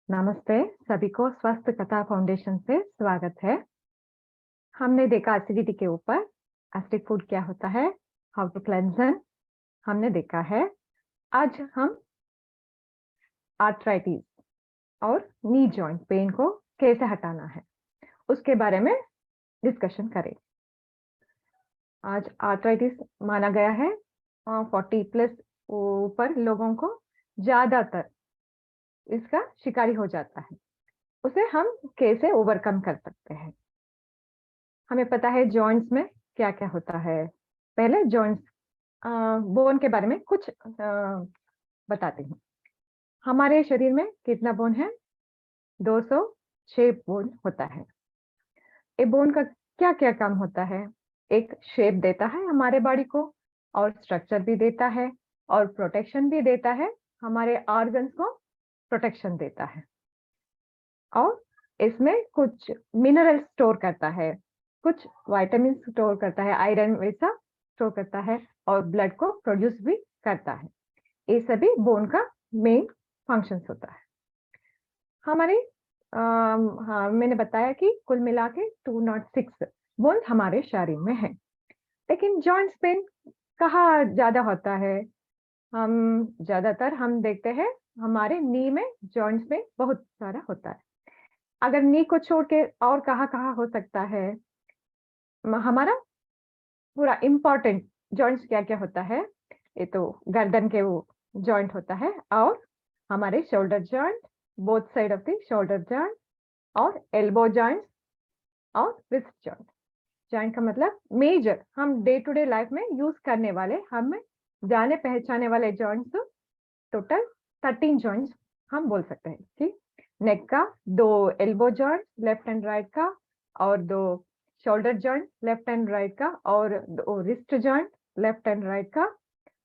नमस्ते, सभी को स्वस्थ कथा फाउंडेशन से स्वागत है। हमने देखा एसिडिटी के ऊपर एसिडिक फूड क्या होता है, हाउ टू क्लेंजन हमने देखा है। आज हम आर्थराइटिस और नी जॉइंट पेन को कैसे हटाना है उसके बारे में डिस्कशन करें। आज आर्थराइटिस माना गया है 40 प्लस ऊपर लोगों को ज्यादातर इसका शिकारी हो जाता है। उसे हम कैसे ओवरकम कर सकते हैं? हमें पता है जॉइंट्स में क्या क्या होता है। पहले जॉइंट्स बोन के बारे में कुछ बताती हूँ। हमारे शरीर में कितना बोन है? 206 बोन होता है। ये बोन का क्या क्या काम होता है? एक शेप देता है हमारे बॉडी को, और स्ट्रक्चर भी देता है, और प्रोटेक्शन भी देता है, हमारे ऑर्गन्स को प्रोटेक्शन देता है। और इसमें कुछ मिनरल स्टोर करता है, कुछ विटामिन स्टोर करता है, आयरन वैसा स्टोर करता है, और ब्लड को प्रोड्यूस भी करता है। ये सभी बोन का मेन फंक्शंस होता है। हमारे हाँ, मैंने बताया कि कुल मिला के 206 बोन हमारे शरीर में है। लेकिन जॉइंट्स पेन कहाँ ज्यादा होता है? ज्यादातर हम देखते हैं हमारे नी में जॉइंट्स में बहुत सारा होता है। अगर नी को छोड़ के और कहाँ कहाँ हो सकता है? हमारा पूरा इम्पोर्टेंट जॉइंट्स क्या क्या होता है? ये तो गर्दन के वो जॉइंट होता है, और हमारे shoulder joint, both side of the shoulder joint, और एल्बो जॉइंट, और रिस्ट जॉइंट। जॉइंट का मतलब मेजर हम डे टू डे लाइफ में यूज करने वाले, हम जाने पहचाने वाले जॉइंट्स टोटल 13 जॉइंट्स हम बोल सकते हैं कि नेक का 2 elbow joint left and right का, और 2 shoulder joint left and right का, और 2 wrist joint left and right का,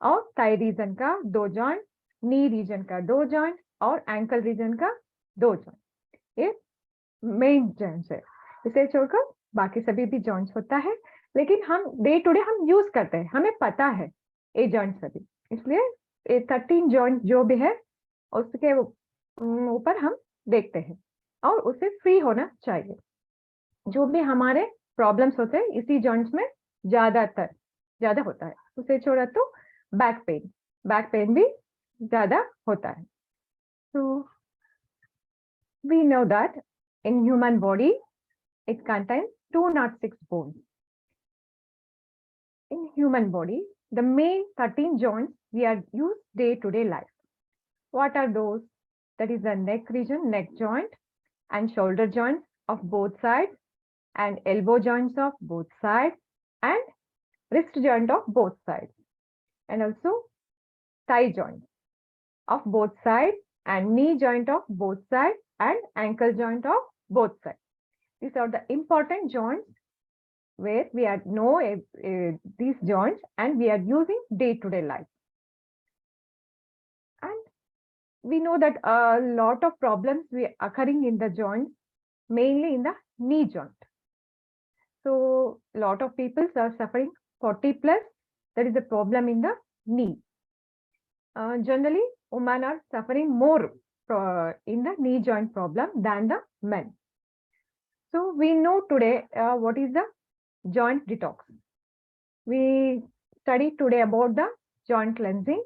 और थाई रीजन का 2 जॉइंट, नी रीजन का 2 जॉइंट, और एंकल रीजन का 2 जॉइंट। ये मेन जॉइंट्स है। इसे छोड़कर बाकी सभी भी जॉइंट्स होता है, लेकिन हम डे टू डे हम यूज करते हैं, हमें पता है ये जॉइंट सभी। इसलिए ये 13 जॉइंट जो भी है उसके ऊपर हम देखते हैं, और उसे फ्री होना चाहिए। जो भी हमारे प्रॉब्लम्स होते हैं इसी जॉइंट्स में ज्यादा होता है। उसे छोड़ा तो बैक पेन भी ज्यादा होता है। तो we know that in human body it contains 206 bones. In human body, the main 13 joints we are used day to day life. What are those? That is the neck region, neck joint, and shoulder joints of both sides, and elbow joints of both sides, and wrist joint of both sides, and also thigh joint of both sides, and knee joint of both sides, and ankle joint of both sides. These are the important joints where we are know these joints and we are using day-to-day life. And we know that a lot of problems we occurring in the joints, mainly in the knee joint. So a lot of people are suffering 40 plus. That is a problem in the knee. Generally, women are suffering more in the knee joint problem than the men. So we know today what is the joint detox. We study today about the joint cleansing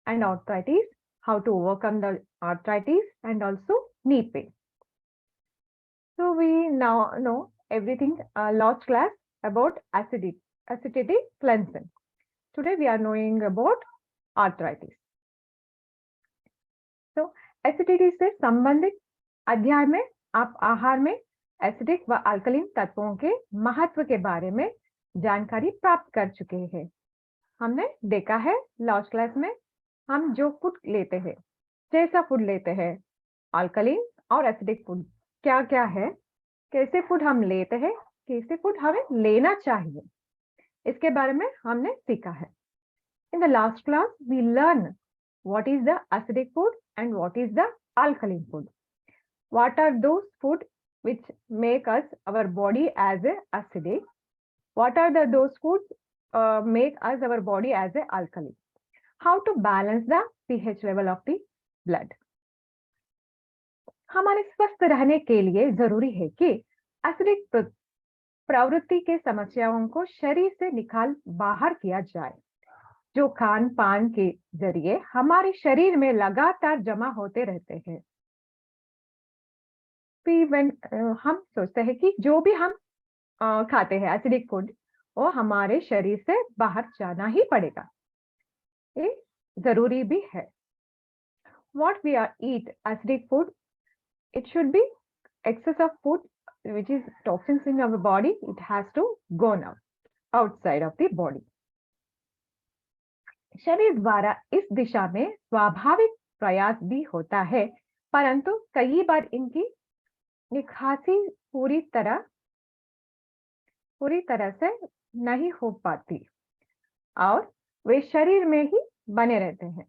and arthritis, how to overcome the arthritis, and also knee pain. So we now know everything last class about acidity cleansing. Today we are knowing about arthritis. So acidity से संबंधित अध्याय में आप आहार में acidic व alkaline तत्वों के महत्व के बारे में जानकारी प्राप्त कर चुके हैं। हमने देखा है लास्ट क्लास में हम जो फूड लेते हैं, जैसा फूड लेते हैं, अल्कलीन और एसिडिक फूड क्या क्या है, कैसे फूड हम लेते हैं, कैसे फूड हमें लेना चाहिए, इसके बारे में हमने सीखा है। In the last class we learn what is the acidic food and what is the alkaline food. What are those food which make us our body as a acidic? What are those foods make us our body as a alkaline? How to balance the pH level of the blood? हमारे स्वस्थ रहने के लिए जरूरी है कि acidic प्रवृत्ति के समस्याओं को शरीर से निकाल बाहर किया जाए, जो खान पान के जरिए हमारे शरीर में लगातार जमा होते रहते हैं। हम सोचते हैं कि जो भी हम खाते हैं एसिडिक फूड, वो हमारे शरीर से बाहर जाना ही पड़ेगा, ये जरूरी भी है। What we are eat acidic food, it should be excess of food which is toxins in our body, it has to go now outside of the body. शरीर द्वारा इस दिशा में स्वाभाविक प्रयास भी होता है, परंतु कई बार इनकी निकासी पूरी तरह से नहीं हो पाती और वे शरीर में ही बने रहते हैं।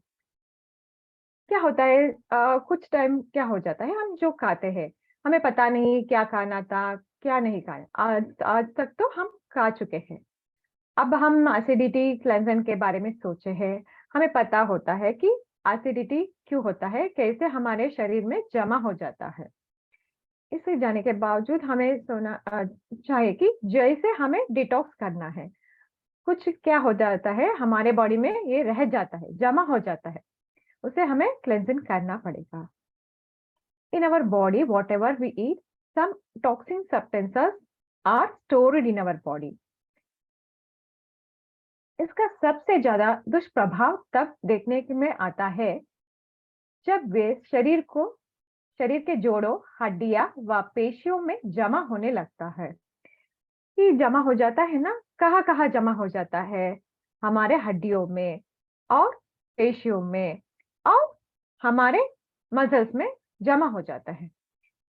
क्या होता है, कुछ टाइम क्या हो जाता है, हम जो खाते हैं हमें पता नहीं क्या खाना था, क्या नहीं खाना, आज आज तक तो हम खा चुके हैं। अब हम एसिडिटी क्लेंजन के बारे में सोचे हैं, हमें पता होता है कि एसिडिटी क्यों होता है, कैसे हमारे शरीर में जमा हो जाता है। इसे जाने के बावजूद हमें चाहिए कि जैसे हमें डिटॉक्स करना है, कुछ क्या हो जाता है हमारे बॉडी में, ये रह जाता है, जमा हो जाता है, उसे हमें क्लेंजिंग करना पड़ेगा। In our body, whatever we eat, some toxin substances are stored in our body. इसका सबसे ज्यादा दुष्प्रभाव तब देखने में आता है जब वे शरीर के जोड़ों, हड्डियां व पेशियों में जमा होने लगता है। ये जमा हो जाता है ना, कहाँ कहाँ जमा हो जाता है, हमारे हड्डियों में और पेशियों में और हमारे मसल्स में जमा हो जाता है।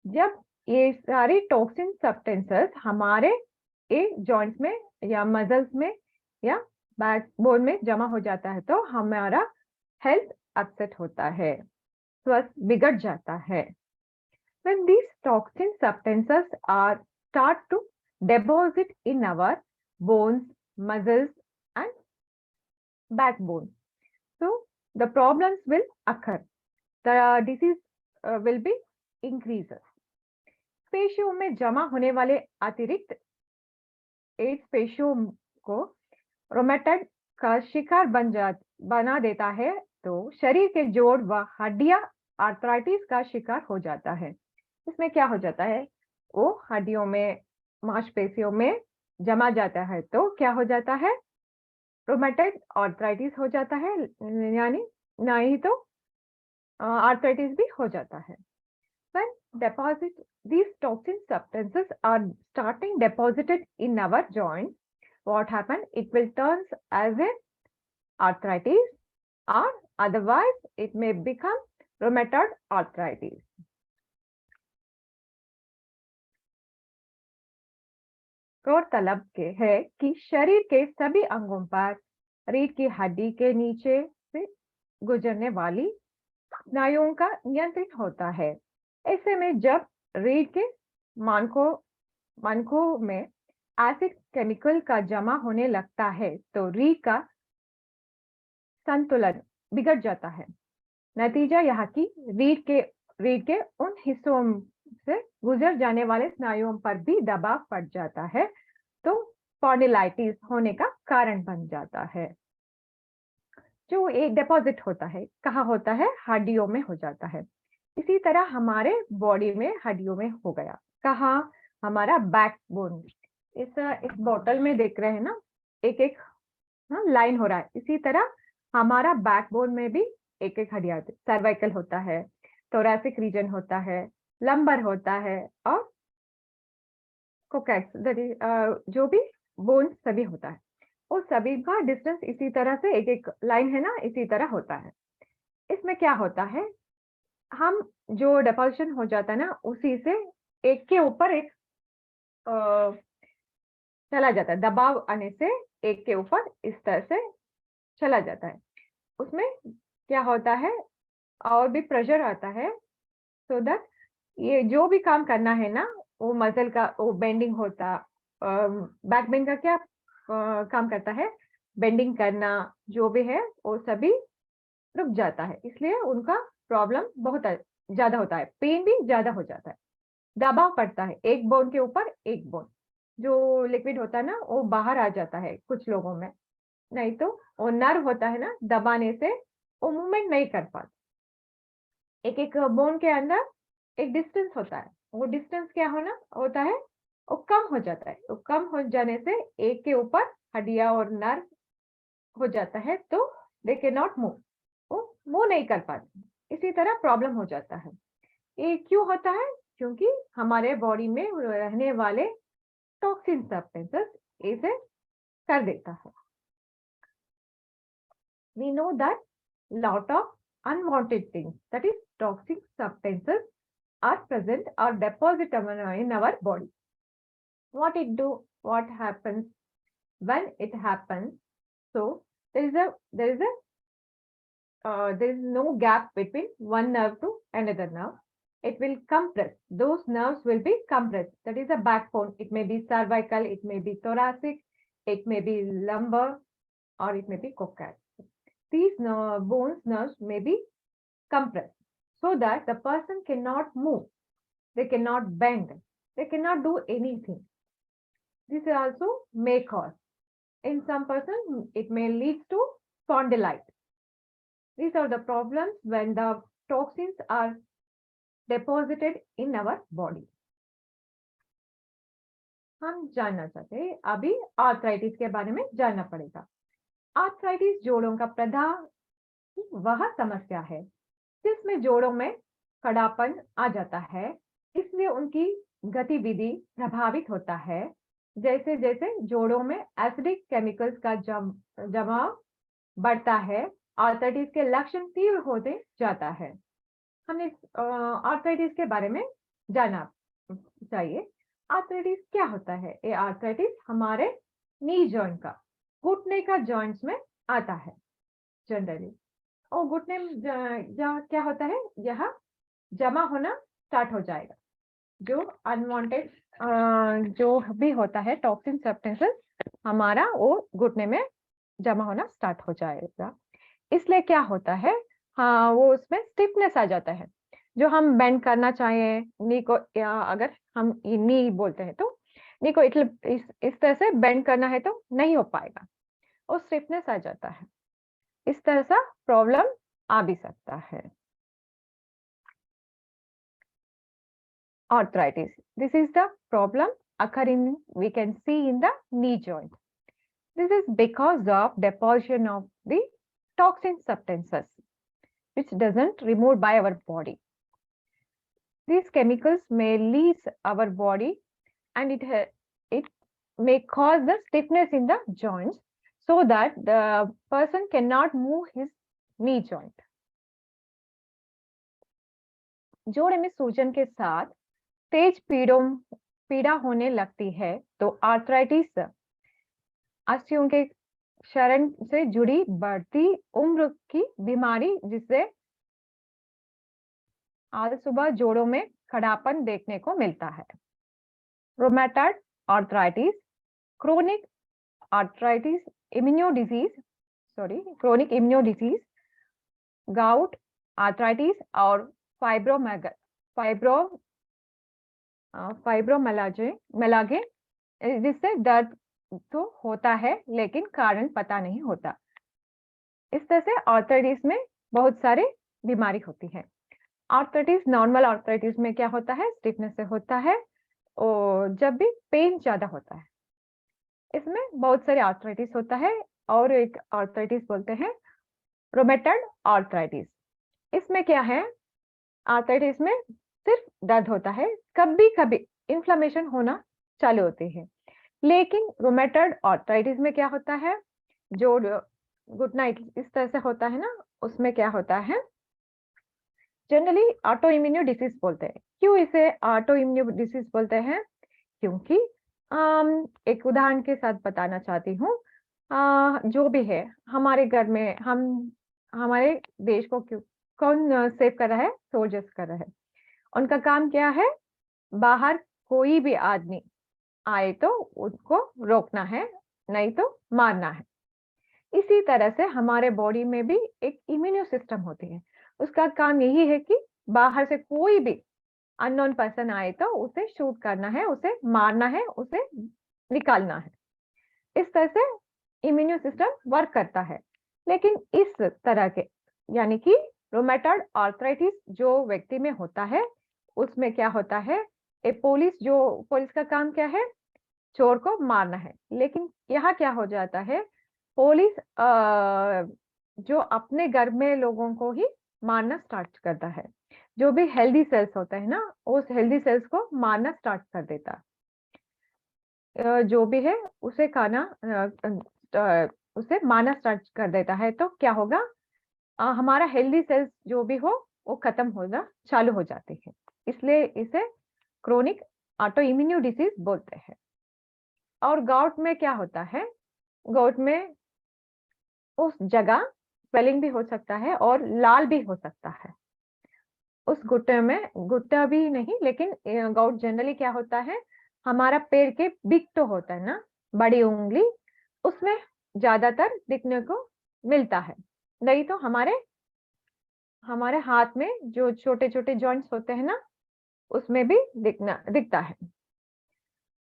जब ये सारी टॉक्सिन सब्सटेंसेस हमारे जॉइंट्स में या मसल्स में या बैकबोन में जमा हो जाता है तो हमारा हेल्थ अपसेट होता है, स्वास्थ्य बिगड़ जाता है। When these toxin substances are start to deposit in our bones, muscles and backbone, so the problems will occur. The disease will be increases. पेशियों में जमा होने वाले अतिरिक्त एड्स पेशियों को रोमेटॉइड का शिकार बना देता है, तो शरीर के जोड़ व हड्डियां आर्थराइटिस का शिकार हो जाता है। इसमें क्या हो जाता है, वो हड्डियों में, मांसपेशियों में जमा जाता है तो क्या हो जाता है, रोमेटॉइड आर्थराइटिस हो जाता है, यानी नहीं तो आर्थराइटिस भी हो जाता है। When these toxin substances are starting deposited in our joints, what happen? It will turn as a arthritis, or otherwise it may become rheumatoid arthritis. गौरतलब के है कि शरीर के सभी अंगों पर रीढ़ की हड्डी के नीचे से गुजरने वाली स्नायुओं का नियंत्रण होता है। ऐसे में जब रीढ़ के मानकों में एसिड केमिकल का जमा होने लगता है तो रीढ़ का संतुलन बिगड़ जाता है। नतीजा यह कि रीढ़ के उन हिस्सों से गुजर जाने वाले स्नायुओं पर भी दबाव पड़ जाता है, तो स्पॉन्डिलाइटिस होने का कारण बन जाता है। जो एक डिपॉजिट होता है, कहाँ होता है, हड्डियों में हो जाता है। इसी तरह हमारे बॉडी में हड्डियों में हो गया, कहाँ, हमारा बैकबोन। इस बोतल में देख रहे हैं ना, एक एक लाइन हो रहा है, इसी तरह हमारा बैकबोन में भी एक एक हड्डियां, सर्वाइकल होता है, थोरैसिक रीजन होता है, लंबर होता है और कोकैक्स, जो भी बोन सभी होता है, उस सभी का डिस्टेंस इसी तरह से एक एक लाइन है ना, इसी तरह होता है। इसमें क्या होता है, हम जो डिपोजिशन हो जाता है ना, उसी से एक के ऊपर एक चला जाता है, दबाव आने से एक के ऊपर इस तरह से चला जाता है। उसमें क्या होता है, और भी प्रेशर आता है, सो दैट ये जो भी काम करना है ना, वो मसल का वो बेंडिंग होता, बैक बेंड का क्या काम करता है, बेंडिंग करना जो भी है वो सभी रुक जाता है, इसलिए उनका प्रॉब्लम बहुत ज्यादा होता है, पेन भी ज्यादा हो जाता है, दबाव पड़ता है एक बोन के ऊपर एक बोन, जो लिक्विड होता है ना वो बाहर आ जाता है कुछ लोगों में, नहीं तो वो नर्व होता है ना, दबाने से वो मूवमेंट नहीं कर पाता। एक एक बोन के अंदर एक डिस्टेंस होता है, वो डिस्टेंस क्या होना होता है, वो कम हो जाता है, वो कम हो जाने से एक के ऊपर हड्डियां और नर्व हो जाता है, तो दे कैन नॉट मूव, वो मूव नहीं कर पाते, इसी तरह प्रॉब्लम हो जाता है। ये क्यों होता है? क्योंकि हमारे बॉडी में रहने वाले टॉक्सिन सब्सटेंसेस इसे कर देता है। We know that lot of unwanted things, that is toxic substances, are present or deposited in our body. What it do? What happens when it happens? So there is no gap between one nerve to another nerve. It will compress. Those nerves will be compressed. That is a backbone. It may be cervical, it may be thoracic, it may be lumbar, or it may be coccyx. These nerves may be compressed so that the person cannot move, they cannot bend, they cannot do anything. This also may cause. In some person, it may lead to spondylitis. These are the problems when the toxins are deposited in our body. हम जानना चाहते हैं अभी arthritis के बारे में जानना पड़ेगा। आर्थराइटिस जोड़ों का प्रधान वह समस्या है जिसमें जोड़ों में कड़ापन आ जाता है, इसलिए उनकी गतिविधि प्रभावित होता है। जैसे जैसे जोड़ों में एसिडिक केमिकल्स का जमाव बढ़ता है, आर्थराइटिस के लक्षण तीव्र होते जाता है। हमने आर्थराइटिस के बारे में जाना चाहिए। आर्थराइटिस क्या होता है? ये आर्थराइटिस हमारे नी जॉइंट का, घुटने का जॉइंट्स में आता है जनरली, और घुटने में क्या होता है, यह जमा होना स्टार्ट हो जाएगा। जो अनवांटेड जो भी होता है टॉक्सिन सब्सटेंसेस हमारा वो घुटने में जमा होना स्टार्ट हो जाएगा। इसलिए क्या होता है, हाँ वो उसमें स्टिफनेस आ जाता है। जो हम बेंड करना चाहें नी को, या अगर हम नी बोलते हैं तो नी को इस तरह से बेंड करना है तो नहीं हो पाएगा, और स्टिफनेस आ जाता है। इस तरह से प्रॉब्लम आ भी सकता है। Arthritis. This is the problem occurring, we can see in the knee joint. This is because of deposition of the toxin substances, which doesn't remove by our body. These chemicals may leave our body, and it may cause the stiffness in the joints, so that the person cannot move his knee joint. जोड़े में सूजन के साथ तेज पीड़ा होने लगती है तो आर्थराइटिस अस्थियों के क्षरण से जुड़ी बढ़ती उम्र की बीमारी, जिससे आज सुबह जोड़ों में खड़ापन देखने को मिलता है। Rheumatoid arthritis, chronic arthritis, chronic immuno disease, gout arthritis और फाइब्रोमेलागे, जिससे दर्द तो होता है लेकिन कारण पता नहीं होता। इस तरह से आर्थराइटिस में बहुत सारे बीमारी होती है। आर्थराइटिस, नॉर्मल आर्थराइटिस में क्या होता है, स्टिफनेस से होता है, और जब भी पेन ज्यादा होता है। इसमें बहुत सारे आर्थराइटिस होता है, और एक आर्थराइटिस बोलते हैं रोमेटॉइड आर्थराइटिस। इसमें क्या है, आर्थराइटिस में सिर्फ दर्द होता है, कभी कभी इन्फ्लेमेशन होना चालू होती है। लेकिन रोमेटॉइड आर्थराइटिस में क्या होता है, जो घुटना इस तरह से होता है ना, उसमें क्या होता है, जनरली ऑटो इम्यूनो डिसीज बोलते हैं। क्यों इसे ऑटो इम्यूनो डिसीज बोलते हैं? क्योंकि एक उदाहरण के साथ बताना चाहती हूँ। जो भी है हमारे घर में, हम हमारे देश को कौन सेव कर रहा है? सोल्जर्स कर रहा है। उनका काम क्या है, बाहर कोई भी आदमी आए तो उसको रोकना है, नहीं तो मारना है। इसी तरह से हमारे बॉडी में भी एक इम्यूनो सिस्टम होती है, उसका काम यही है कि बाहर से कोई भी अननोन पर्सन आए तो उसे शूट करना है, उसे मारना है, उसे निकालना है। इस तरह से इम्यून सिस्टम वर्क करता है। लेकिन इस तरह के यानी कि रोमेटॉइड आर्थराइटिस जो व्यक्ति में होता है, उसमें क्या होता है, पुलिस का काम क्या है, चोर को मारना है। लेकिन यहाँ क्या हो जाता है, पुलिस जो अपने घर में लोगों को ही मारना स्टार्ट करता है। जो भी हेल्दी सेल्स होता है ना, उस हेल्दी सेल्स को मारना स्टार्ट कर देता है। जो भी है उसे उसे मारना स्टार्ट कर देता है। तो क्या होगा, हमारा हेल्दी सेल्स जो भी हो वो खत्म होना चालू हो जाते हैं। इसलिए इसे क्रोनिक ऑटो इम्यून डिसीज बोलते हैं। और गाउट में क्या होता है, गाउट में उस जगह स्वेलिंग भी हो सकता है और लाल भी हो सकता है। उस घुटने में, घुटना भी नहीं, लेकिन गाउट जनरली क्या होता है, हमारा पैर के बिग टो होता है ना, बड़ी उंगली, उसमें ज्यादातर दिखने को मिलता है। नहीं तो हमारे हमारे हाथ में जो छोटे छोटे जॉइंट्स होते हैं ना, उसमें भी दिखता है।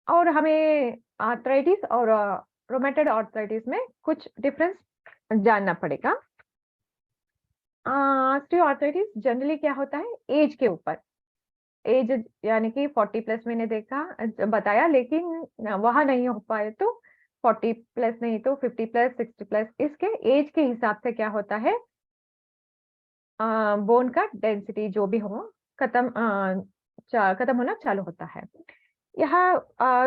और हमें आर्थराइटिस और रोमेटॉइड आर्थराइटिस में कुछ डिफरेंस जानना पड़ेगा। ऑस्टियोआर्थराइटिस जनरली क्या होता है, एज के ऊपर, एज यानी कि 40 प्लस मैंने बताया, लेकिन वहां नहीं हो पाए तो 40 प्लस नहीं तो 50 प्लस, 60 प्लस, इसके एज के हिसाब से क्या होता है, बोन का डेंसिटी जो भी हो खत्म होना चालू होता है। यहाँ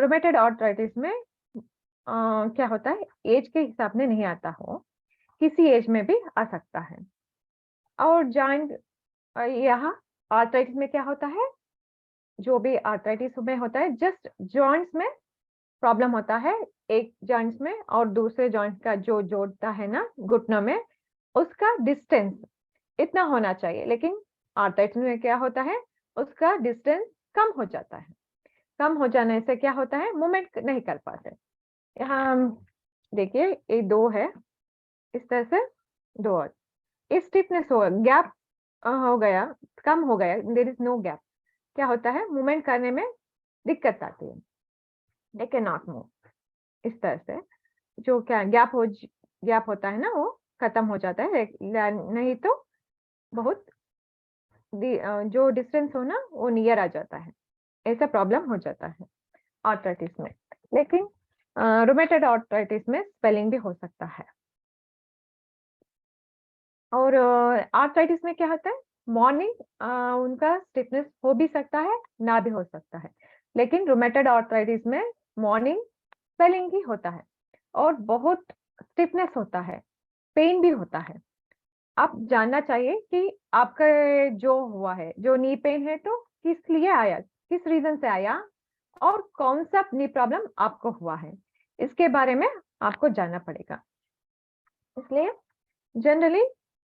रोमेटॉइड आर्थराइटिस में क्या होता है, एज के हिसाब से नहीं आता हो, किसी एज में भी आ सकता है। और जॉइंट, यहाँ आर्थराइटिस में क्या होता है, जो भी आर्थराइटिस में होता है, जस्ट जॉइंट्स में प्रॉब्लम होता है, एक जॉइंट्स में और दूसरे जॉइंट का जो जोड़ता है ना घुटनों में, उसका डिस्टेंस इतना होना चाहिए। लेकिन आर्थराइटिस में क्या होता है, उसका डिस्टेंस कम हो जाता है। कम हो जाने से क्या होता है, मूवमेंट नहीं कर पाते। यहाँ हम देखिए, ये दो है, इस तरह से दो, स्टिफनेस हो गैप हो गया, कम हो गया, देयर इज नो गैप, क्या होता है, मूवमेंट करने में दिक्कत आती है, दे कैन नॉट मूव। इस तरह से जो क्या गैप होता है ना, वो खत्म हो जाता है। नहीं तो बहुत जो डिस्टेंस हो ना, वो नियर आ जाता है, ऐसा प्रॉब्लम हो जाता है आर्थराइटिस में। लेकिन रोमेटॉइड आर्थराइटिस में स्वेलिंग भी हो सकता है। और आर्थराइटिस में क्या होता है, मॉर्निंग उनका स्टिफनेस हो भी सकता है, ना भी हो सकता है। लेकिन रोमेटॉइड आर्थराइटिस में मॉर्निंग स्वेलिंग ही होता है और बहुत स्टिफनेस होता है, पेन भी होता है। आप जानना चाहिए कि आपका जो हुआ है, जो नी पेन है, तो किस लिए आया, किस रीजन से आया, और कौन सा नी प्रॉब्लम आपको हुआ है, इसके बारे में आपको जानना पड़ेगा। इसलिए जनरली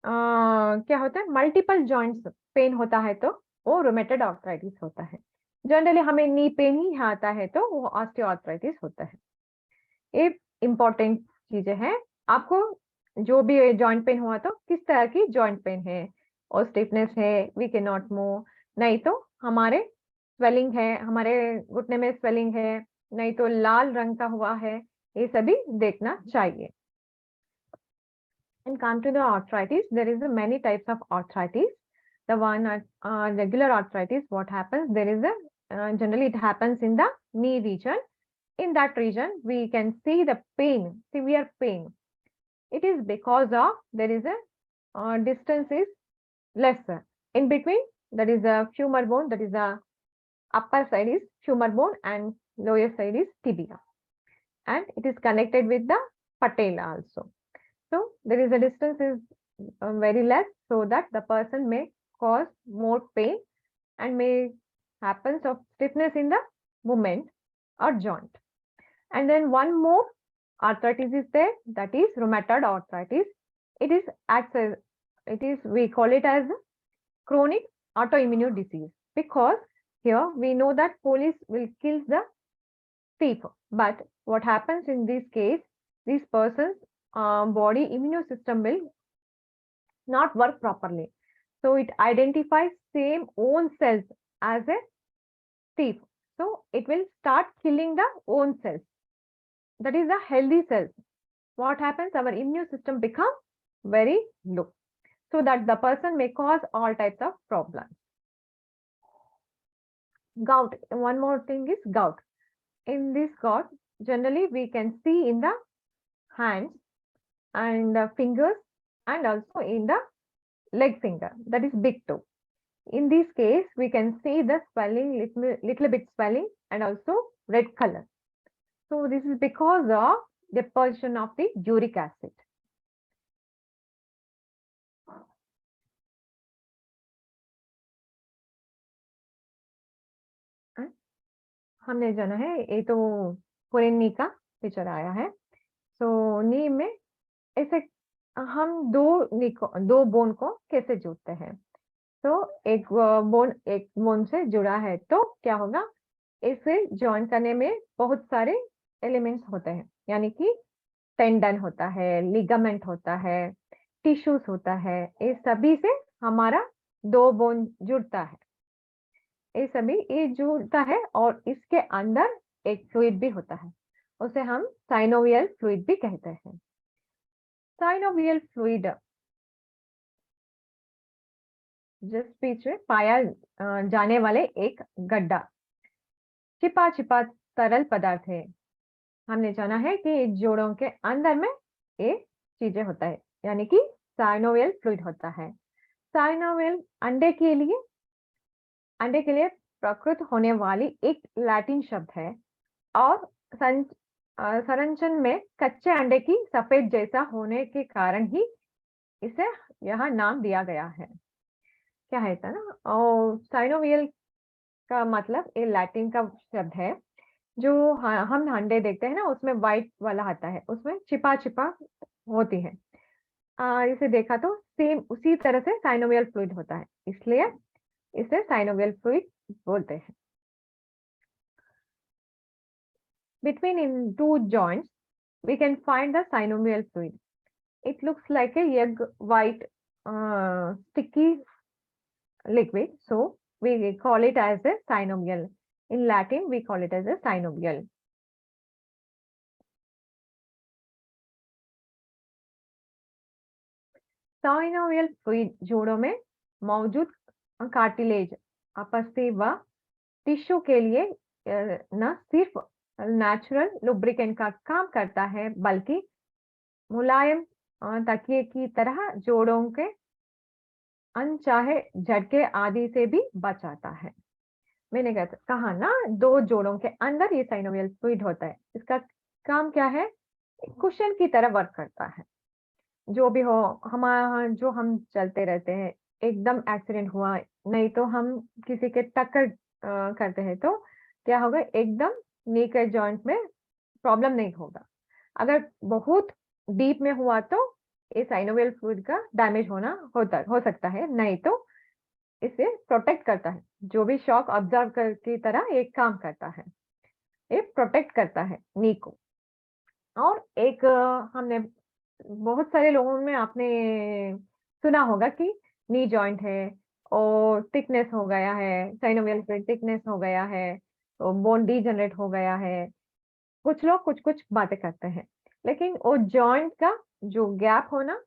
क्या होता है, मल्टीपल जॉइंट्स पेन होता है तो वो रोमेटॉइड आर्थराइटिस होता है। जनरली हमें नी पेन ही आता है तो वो ऑस्टियोआर्थराइटिस होता है। ये इंपॉर्टेंट चीजें हैं। आपको जो भी जॉइंट पेन हुआ तो किस तरह की जॉइंट पेन है, और स्टिफनेस है, वी कैन नॉट मूव, नहीं तो हमारे स्वेलिंग है, हमारे घुटने में स्वेलिंग है, नहीं तो लाल रंग का हुआ है, ये सभी देखना चाहिए। And come to the arthritis, there is a many types of arthritis. The one regular arthritis, what happens? There is a generally it happens in the knee region. In that region, we can see the pain, severe pain. It is because of there is a distance is lesser in between. That is a femur bone. That is a upper side is femur bone and lower side is tibia, and it is connected with the patella also. So there is a distance is very less, so that the person may cause more pain and may happens of stiffness in the movement or joint. And then one more arthritis is there, that is rheumatoid arthritis. It is we call it as chronic autoimmune disease, because here we know that police will kill the thief, but what happens in this case, these persons body immune system will not work properly. So it identifies same own cells as a thief. So it will start killing the own cells. That is the healthy cells. What happens? Our immune system becomes very low, so that the person may cause all types of problems. Gout. One more thing is gout. In this gout, generally we can see in the hands and the fingers, and also in the leg finger, that is big toe. In this case, we can see the swelling, little bit swelling, and also red color. So this is because of deposition of the uric acid. हमने जाना है, ये तो पूरे नी का picture आया है। सो नी में ऐसे हम दो बोन को कैसे जोड़ते हैं? तो एक बोन से जुड़ा है, तो क्या होगा? इसे जॉइन करने में बहुत सारे एलिमेंट्स होते हैं, यानी कि टेंडन होता है, लिगामेंट होता है, टिश्यूज होता है। ये सभी से हमारा दो बोन जुड़ता है, ये जुड़ता है, और इसके अंदर एक फ्लूइड भी होता है, उसे हम साइनोवियल फ्लूइड भी कहते हैं। साइनोवियल फ्लूइड जिस बीच में पाया जाने वाले एक गड्ढा, छिपा छिपा तरल पदार्थ है। हमने जाना है कि जोड़ों के अंदर में ये चीजें होता है, यानी कि साइनोवियल फ्लूइड होता है। साइनोवियल अंडे के लिए प्रकृत होने वाली एक लैटिन शब्द है, और संरचना में कच्चे अंडे की सफेद जैसा होने के कारण ही इसे यह नाम दिया गया है। क्या है था ना, और साइनोवियल का मतलब ये लैटिन का शब्द है। जो हम अंडे देखते हैं ना, उसमें व्हाइट वाला आता है, उसमें छिपा छिपा होती है। इसे देखा तो सेम उसी तरह से साइनोवियल फ्लूइड होता है, इसलिए इसे साइनोवियल फ्लूइड बोलते हैं। Between in two joints, we can find the synovial fluid. It looks like a egg white sticky liquid, so we call it as a synovial. In Latin, we call it as a synovial. Synovial fluid जोड़ों में मौजूद cartilage, अपस्थि व tissue के लिए न सिर्फ natural lubricant का काम करता है, बल्कि मुलायम तकिए की तरह जोड़ों के अनचाहे झटके आदि से भी बचाता है। मैंने कहा ना, दो जोड़ों के अंदर ये साइनोवियल फ्लूइड होता है। इसका काम क्या है? कुशन की तरह वर्क करता है। जो भी हो, हमारा जो हम चलते रहते हैं, एकदम एक्सीडेंट हुआ, नहीं तो हम किसी के टक्कर करते हैं, तो क्या होगा? एकदम नी के जॉइंट में प्रॉब्लम नहीं होगा। अगर बहुत डीप में हुआ तो ये साइनोवियल फ्लूइड का डैमेज हो सकता है, नहीं तो इसे प्रोटेक्ट करता है। जो भी शॉक ऑब्जर्व की तरह एक काम करता है, ये प्रोटेक्ट करता है नी को। और एक हमने बहुत सारे लोगों में आपने सुना होगा कि नी जॉइंट है और थिकनेस हो गया है, साइनोवियल फ्लूइड थिकनेस हो गया है, तो बोन डीजनरेट हो गया है। कुछ लोग कुछ बातें करते हैं, लेकिन वो जॉइंट का जो गैप होना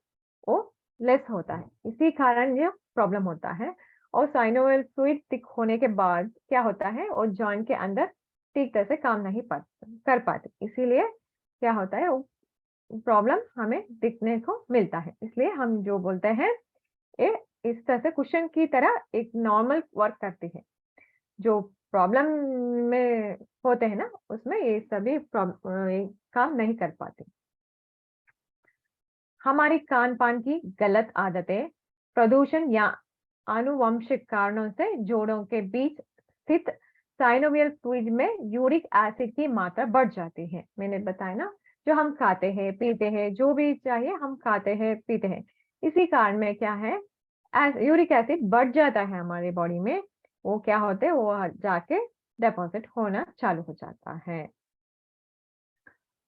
वो लेस होता है, इसी कारण ये प्रॉब्लम होता है। और साइनोवियल फ्लूइड थिक होने के बाद क्या होता है? वो जॉइंट के अंदर ठीक तरह से काम नहीं कर पाते, इसीलिए क्या होता है? वो प्रॉब्लम हमें दिखने को मिलता है। इसलिए हम जो बोलते हैं, ये इस तरह से कुशन की तरह एक नॉर्मल वर्क करती है। जो प्रॉब्लम में होते हैं ना, उसमें ये सभी काम नहीं कर पाते। हमारी खान-पान की गलत आदतें, प्रदूषण या आनुवंशिक कारणों से जोड़ों के बीच स्थित साइनोवियल फ्लूइड में यूरिक एसिड की मात्रा बढ़ जाती है। मैंने बताया ना, जो हम खाते हैं, पीते हैं, जो भी चाहिए हम खाते हैं, पीते हैं, इसी कारण में क्या है? यूरिक एसिड बढ़ जाता है हमारे बॉडी में। वो क्या होते हैं? वो जाके डिपॉजिट होना चालू हो जाता है।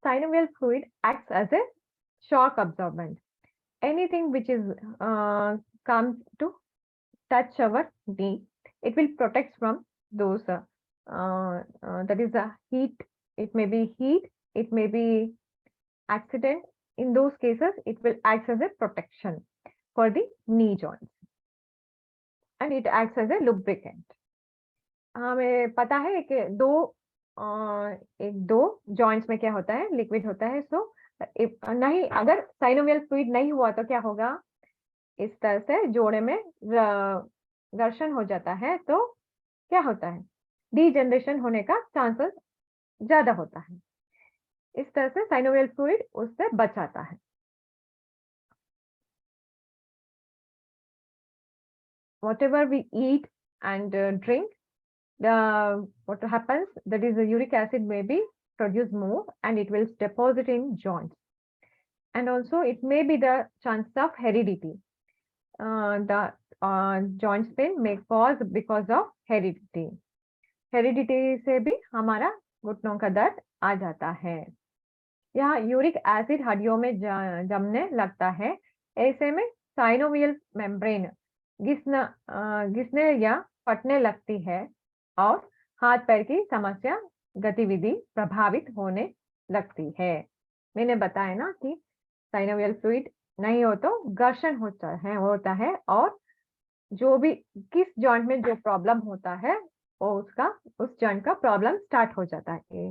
Synovial fluid acts as a shock absorbent. Anything which is comes to touch our knee, it will protect from those that is a heat. It may be heat, it may be accident. In those cases, it will act as a protection for the knee joints, and it acts as a lubricant. हमें पता है कि एक दो joints में क्या होता है, लिक्विड होता है। सो नहीं, अगर साइनोवियल फ्लूइड नहीं हुआ तो क्या होगा, इस तरह से जोड़े में घर्षण हो जाता है, तो क्या होता है, डीजनरेशन होने का चांसेस ज्यादा होता है। इस तरह से साइनोवियल फ्लूइड उससे बचाता है। Whatever we eat and drink, what happens, that is the uric acid may be produced more and it will deposit in joints, and also it may be the chance of heredity. The joint pain may cause because of heredity. Heredity से भी हमारा घुटनों का दर्द आ जाता है। यहाँ uric acid हड्डियों में जमने लगता है, ऐसे में साइनोवियल मेम्ब्रेन घिसने या फटने लगती है और हाथ पैर की समस्या गतिविधि प्रभावित होने लगती है। मैंने बताया ना कि साइनोवियल फ्लूइड नहीं हो तो घर्षण होता है और जो भी किस जॉइंट में जो प्रॉब्लम होता है वो उस जॉइंट का प्रॉब्लम स्टार्ट हो जाता है।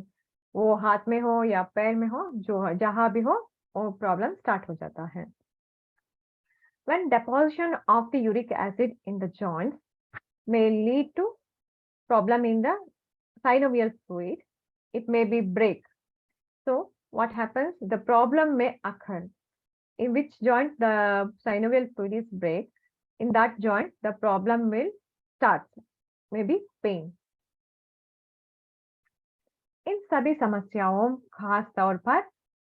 वो हाथ में हो या पैर में हो, जो जहां भी हो, वो प्रॉब्लम स्टार्ट हो जाता है। When deposition of the uric acid in the joints may lead to problem in the synovial fluid, it may be break. So what happens, the problem may occur in which joint the synovial fluid is break. In that joint the problem will start, maybe pain. इन सभी समस्याओं, खास तौर पर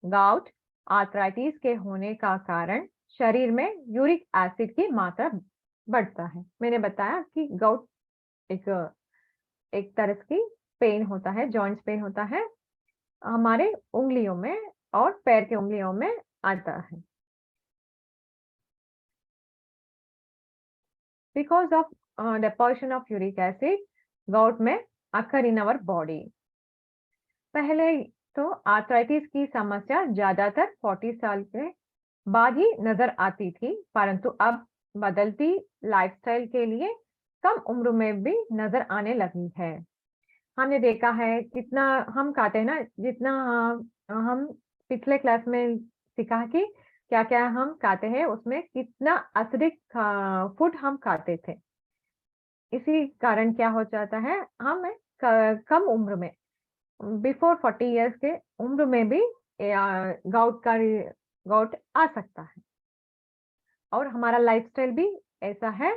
gout arthritis के होने का कारण शरीर में यूरिक एसिड की मात्रा बढ़ता है। मैंने बताया कि गाउट एक तरह की पेन होता है, जॉइंट्स पेन होता है, हमारे उंगलियों में और पैर के उंगलियों में आता है। Because of deposition of uric acid, gout may occur in our body. पहले तो आर्थराइटिस की समस्या ज्यादातर 40 साल के बाद ही नजर आती थी, परंतु अब बदलती लाइफस्टाइल के लिए कम उम्र में भी नजर आने लगी है। हमने देखा है कितना हम खाते हैं ना, जितना हम पिछले क्लास में सीखा कि क्या क्या हम खाते हैं, उसमें कितना अत्यधिक फूड हम खाते थे। इसी कारण क्या हो जाता है, हम कम उम्र में, बिफोर 40 इयर्स के उम्र में भी गाउट आ सकता है, और हमारा लाइफस्टाइल भी ऐसा है,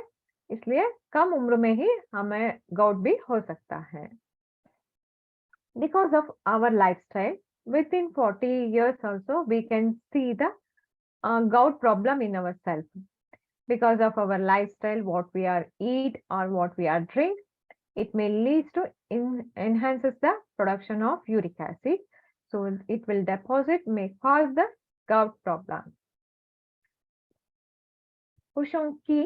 इसलिए कम उम्र में ही हमें गाउट भी हो सकता है। Because of our lifestyle, within 40 years also we can see the gout problem in ourselves. Because of our lifestyle, what we are eat or what we are drink, it may lead to enhances the production of uric acid. So it will deposit, may cause the gout problem. पुरुषों की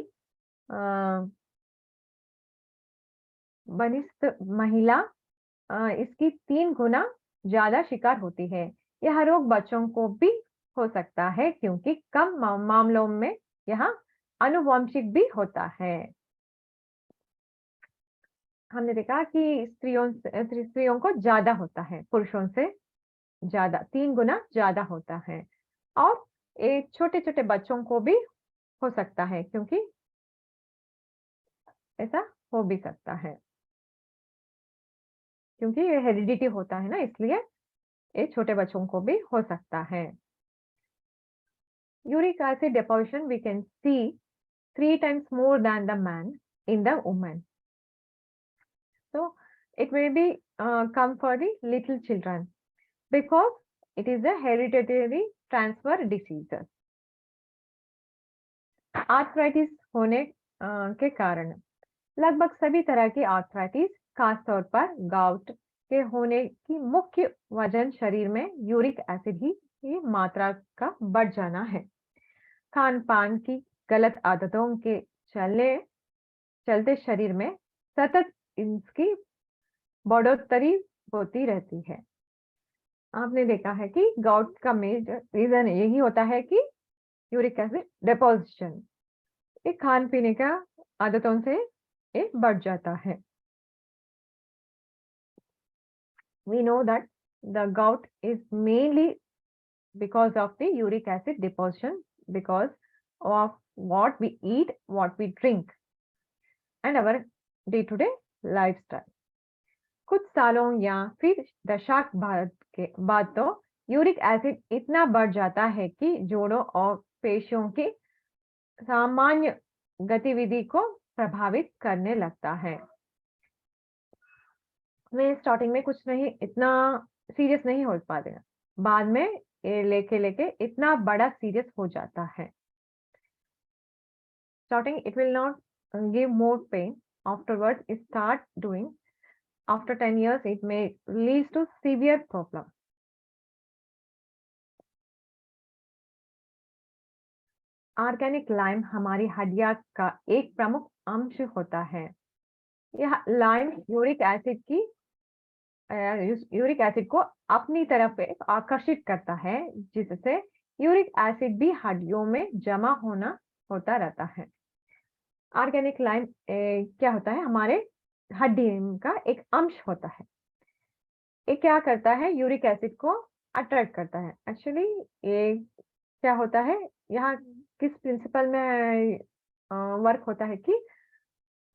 बनिष्ठ महिला इसकी 3 गुना ज्यादा शिकार होती है। यह रोग बच्चों को भी हो सकता है, क्योंकि कम मामलों में यह आनुवंशिक भी होता है। हमने देखा कि स्त्रियों को ज्यादा होता है, पुरुषों से ज्यादा, 3 गुना ज्यादा होता है, और एक छोटे छोटे बच्चों को भी हो सकता है, क्योंकि ऐसा हो भी सकता है, क्योंकि ये हेरिडिटी होता है ना, इसलिए ये छोटे बच्चों को भी हो सकता है। Uric acid deposition we can see 3 times more than the man in the woman. So it may be come for the little children because it is a hereditary transfer disease. Arthritis होने के कारण लगभग सभी तरह की arthritis, खासतौर पर gout के होने की मुख्य वजह शरीर में यूरिक एसिड की मात्रा का बढ़ जाना है। खान पान की गलत आदतों के चलने चलते शरीर में सतत इसकी बढ़ोतरी होती रहती है। आपने देखा है कि गाउट का मेजर रीजन यही होता है कि यूरिक एसिड डिपोजिशन, ये खान पीने का आदतों से ये बढ़ जाता है। We know that the gout is mainly because of the uric acid deposition, because of what we eat, what we drink, and our day-to-day lifestyle. कुछ सालों या फिर दशक बाद तो यूरिक एसिड इतना बढ़ जाता है कि जोड़ों और पेशियों की सामान्य गतिविधि को प्रभावित करने लगता है। मैं स्टार्टिंग में कुछ नहीं, इतना सीरियस नहीं हो पाते हैं, बाद में ये लेके इतना बड़ा सीरियस हो जाता है। Starting it will not give more pen, afterwards it start doing, after 10 years it may lead to severe problem. Organic lime हमारी हड्डियां का एक प्रमुख अंश होता है। यह लाइम यूरिक एसिड को अपनी तरफ आकर्षित करता है, जिससे यूरिक एसिड भी हड्डियों में जमा होता रहता है। ऑर्गेनिक लाइम क्या होता है, हमारे हड्डी का एक अंश होता है। ये क्या करता है, यूरिक एसिड को अट्रैक्ट करता है। एक्चुअली ये क्या होता है, यहाँ किस प्रिंसिपल में वर्क होता है कि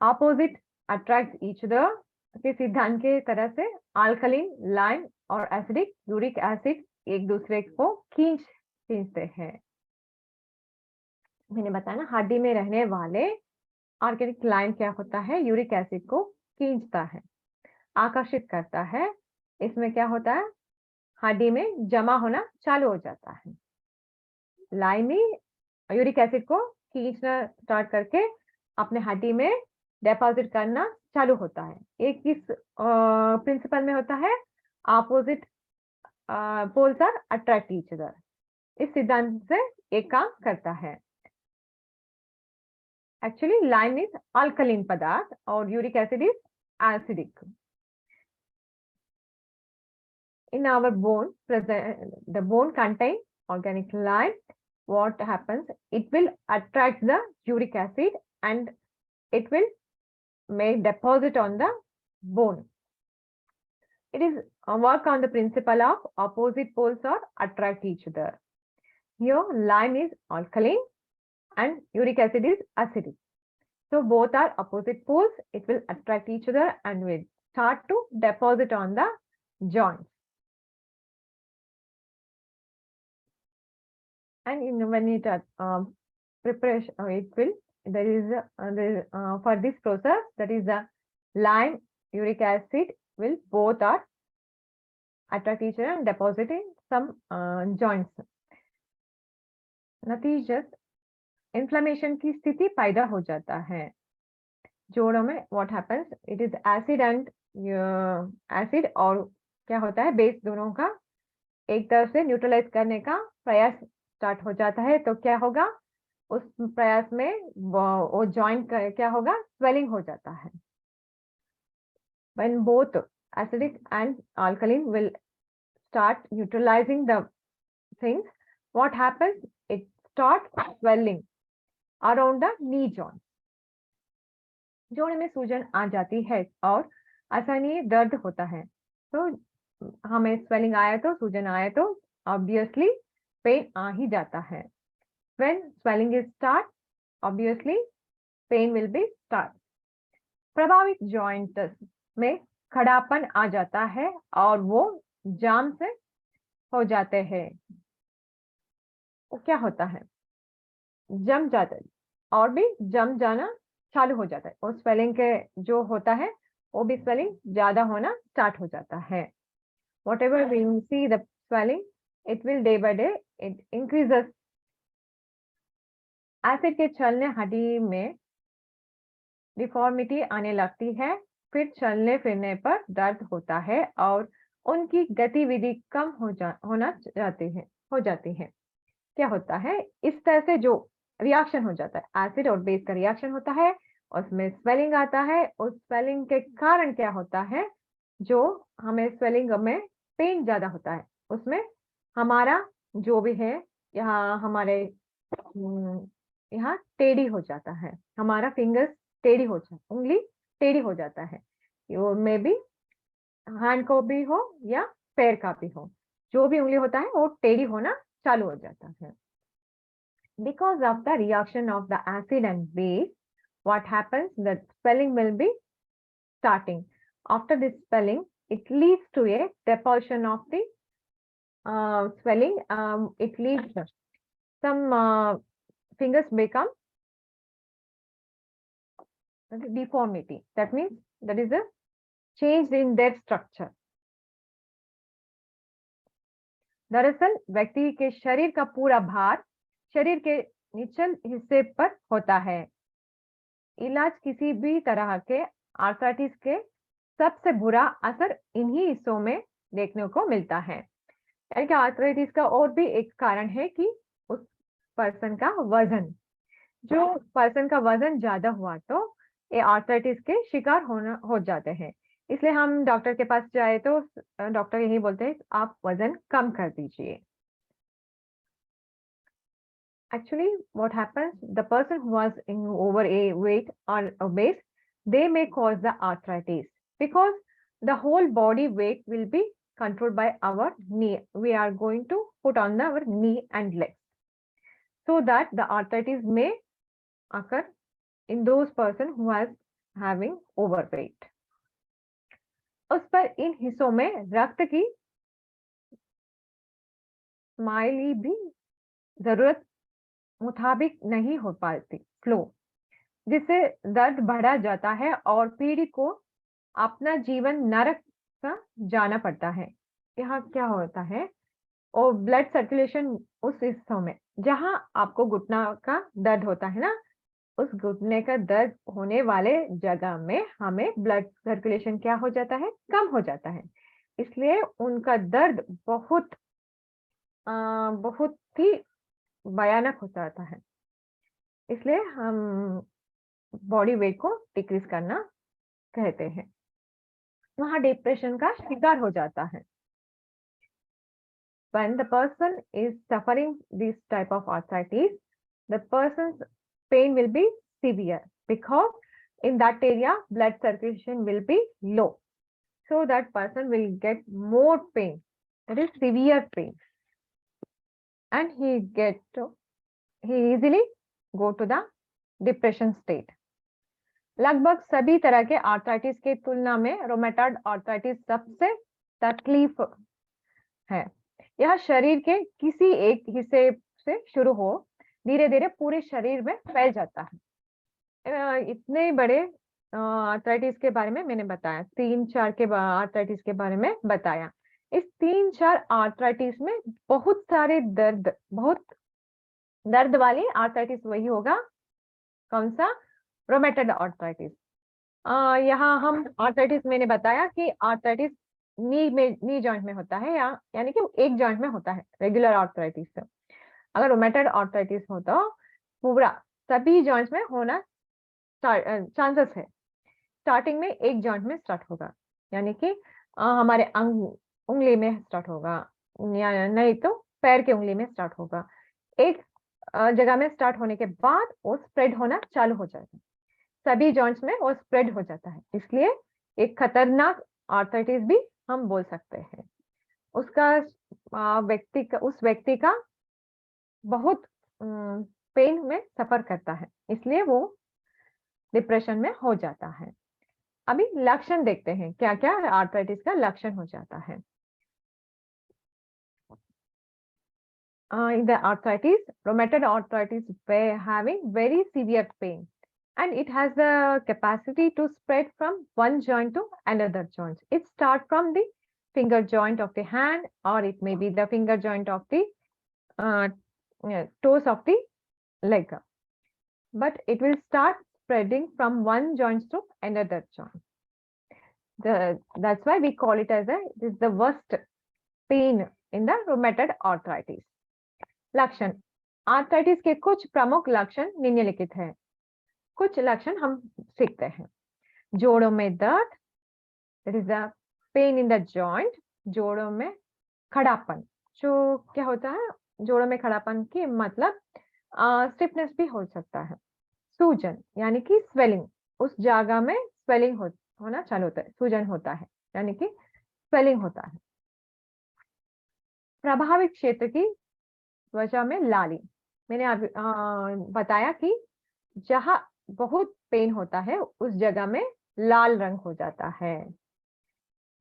ऑपोजिट अट्रैक्ट ईच अदर के सिद्धांत के तरह से अल्कलीन लाइम और एसिडिक यूरिक एसिड एक दूसरे को खींचते हैं। मैंने बताया ना, हड्डी में रहने वाले ऑर्गेनिक लाइम क्या होता है, यूरिक एसिड को खींचता है, आकर्षित करता है। इसमें क्या होता है, हड्डी में जमा होना चालू हो जाता है। लाइम ही यूरिक एसिड को खींचना स्टार्ट करके अपने हड्डी में डिपॉजिट करना चालू होता है। एक किस प्रिंसिपल में होता है, opposite poles are attract each other, इस सिद्धांत से एक काम करता है। एक्चुअली लाइम इज अल्कलीन पदार्थ और uric acid is acidic. In our bone, the bone contain organic lime. What happens? It will attract the uric acid and it will make deposit on the bone. It is work on the principle of opposite poles or attract each other. Here, lime is alkaline and uric acid is acidic. So both are opposite poles. It will attract each other and will start to deposit on the joints. And when it preparation, it will for this process, that is the lime uric acid will both are attract each other and deposit in some joints. नतीजत inflammation की स्थिति पैदा हो जाता है जोड़ों में। What happens, it is acid and acid और क्या होता है, बेस दोनों का एक तरफ से न्यूट्रलाइज करने का प्रयास स्टार्ट हो जाता है। तो क्या होगा, उस प्रयास में वो जॉइंट क्या होगा, स्वेलिंग हो जाता है। When both acidic and alkaline will start neutralizing the things, what happens, it starts swelling around the knee joint. जोड़े में सूजन आ जाती है और आसानी दर्द होता है। तो हमें स्वेलिंग आया तो, सूजन आया तो ऑब्वियसली पेन आ ही जाता है। When swelling is start, obviously pain will be start. प्रभावित जॉइंट में खड़ापन आ जाता है और वो जाम से हो जाते हैं। वो क्या होता है, जम जाता है और भी जम जाना चालू हो जाता है और स्वेलिंग के जो होता है वो भी स्वेलिंग ज्यादा होना स्टार्ट हो जाता है। Whatever we see the swelling, it will day by day it increases. Acid के चलने हड्डी में डिफॉर्मिटी आने लगती है, फिर चलने फिरने पर दर्द होता है और उनकी गतिविधि कम हो जाती है। क्या होता है, इस तरह से जो रिएक्शन हो जाता है, एसिड और बेस का रिएक्शन होता है उसमें स्वेलिंग आता है। उस स्वेलिंग के कारण क्या होता है, जो हमें स्वेलिंग में पेन ज्यादा होता है, उसमें हमारा जो भी है यहाँ हमारे यहाँ टेढ़ी हो जाता है, हमारा फिंगर्स टेढ़ी हो जाता, उंगली टेढ़ी हो जाता है। वो मे बी हैंड को भी हो या पैर का भी हो, जो भी उंगली होता है वो टेढ़ी होना चालू हो जाता है। Because of the reaction of the acid and base, what happens? The swelling will be starting. After this swelling, it leads to a deposition of the swelling. It leads some fingers become deformity. That means that is a change in their structure. दरअसल व्यक्ति के शरीर का पूरा भार शरीर के निचले हिस्से पर होता है। इलाज किसी भी तरह के आर्थराइटिस के सबसे बुरा असर इन्हीं हिस्सों में देखने को मिलता है। यानी कि आर्थराइटिस का और भी एक कारण है कि उस पर्सन का वजन, जो पर्सन का वजन ज्यादा हुआ तो ये आर्थराइटिस के शिकार हो जाते हैं। इसलिए हम डॉक्टर के पास जाए तो डॉक्टर यही बोलते हैं आप वजन कम कर दीजिए। Actually, what happens, the person who was in overweight or obese, they may cause the arthritis because the whole body weight will be controlled by our knee. We are going to put on our knee and legs, so that the arthritis may occur in those person who is having overweight. उस पर इन हिस्सों में रक्त की Miley भी जरूरत मुताबिक नहीं हो पाती फ्लो, जिससे दर्द बढ़ा जाता है और पीड़ित को अपना जीवन नरक सा जाना पड़ता है। यहाँ क्या होता है, और ब्लड सर्कुलेशन उस हिस्सों में जहां आपको घुटना का दर्द होता है ना, उस घुटने का दर्द होने वाले जगह में हमें ब्लड सर्कुलेशन क्या हो जाता है, कम हो जाता है। इसलिए उनका दर्द बहुत ही भयानक हो जाता है। इसलिए हम बॉडी वेट को डिक्रीज करना कहते हैं। वहां डिप्रेशन का शिकार हो जाता है। When the person is suffering this type of arthritis, the person's pain will be severe because in that area blood circulation will be low. So that person will get more pain, that is severe pain, and he easily go to the depression state. लगभग सभी तरह के arthritis के तुलना में rheumatoid arthritis सबसे तकलीफ है। यह शरीर के किसी एक हिस्से से शुरू हो धीरे धीरे पूरे शरीर में फैल जाता है। इतने बड़े आर्थराइटिस के बारे में मैंने बताया, 3-4 के आर्थराइटिस के बारे में बताया। इस 3-4 आर्थराइटिस में बहुत दर्द वाली आर्थराइटिस वही होगा, कौन सा, रोमेटॉइड आर्थराइटिस। यहाँ हम आर्थराइटिस मैंने बताया कि आर्थराइटिस नी जॉइंट में होता है, या यानी कि एक जॉइंट में होता है रेगुलर आर्थराइटिस। अगर रोमेटॉइड आर्थराइटिस हो तो पूरा सभी जॉइंट्स में होना चांसेस है। स्टार्टिंग में एक जॉइंट में स्टार्ट होगा, यानी कि हमारे उंगली में स्टार्ट होगा, या नहीं तो पैर के उंगली में स्टार्ट होगा। एक जगह में स्टार्ट होने के बाद वो स्प्रेड होना चालू हो जाएगा, सभी जॉइंट्स में वो स्प्रेड हो जाता है। इसलिए एक खतरनाक आर्थराइटिस भी हम बोल सकते हैं। उस व्यक्ति का बहुत पेन में सफर करता है, इसलिए वो डिप्रेशन में हो जाता है। अभी लक्षण देखते हैं, क्या क्या आर्थराइटिस का लक्षण हो जाता है। In the arthritis, rheumatoid arthritis, we're having very severe pain, and it has the capacity to spread from one joint to another joint. It starts from the finger joint of the hand, or it may be the finger joint of the toes of the leg, but it will start spreading from one joint to another joint. That's why we call it as this is the worst pain in the rheumatoid arthritis. लक्षण, arthritis के कुछ प्रमुख लक्षण निम्नलिखित हैं। कुछ लक्षण हम सीखते हैं। जोड़ों में दर्द, that is the pain in the joint. जोड़ों में खड़ापन, जो क्या होता है, जोड़ों में खड़ापन की मतलब स्टिफनेस भी हो सकता है। सूजन यानी कि स्वेलिंग, उस जगह में स्वेलिंग होना चालू होता है, सूजन होता है यानी कि स्वेलिंग होता है। प्रभावित क्षेत्र की त्वचा में लाली, मैंने अभी बताया कि जहां बहुत पेन होता है उस जगह में लाल रंग हो जाता है।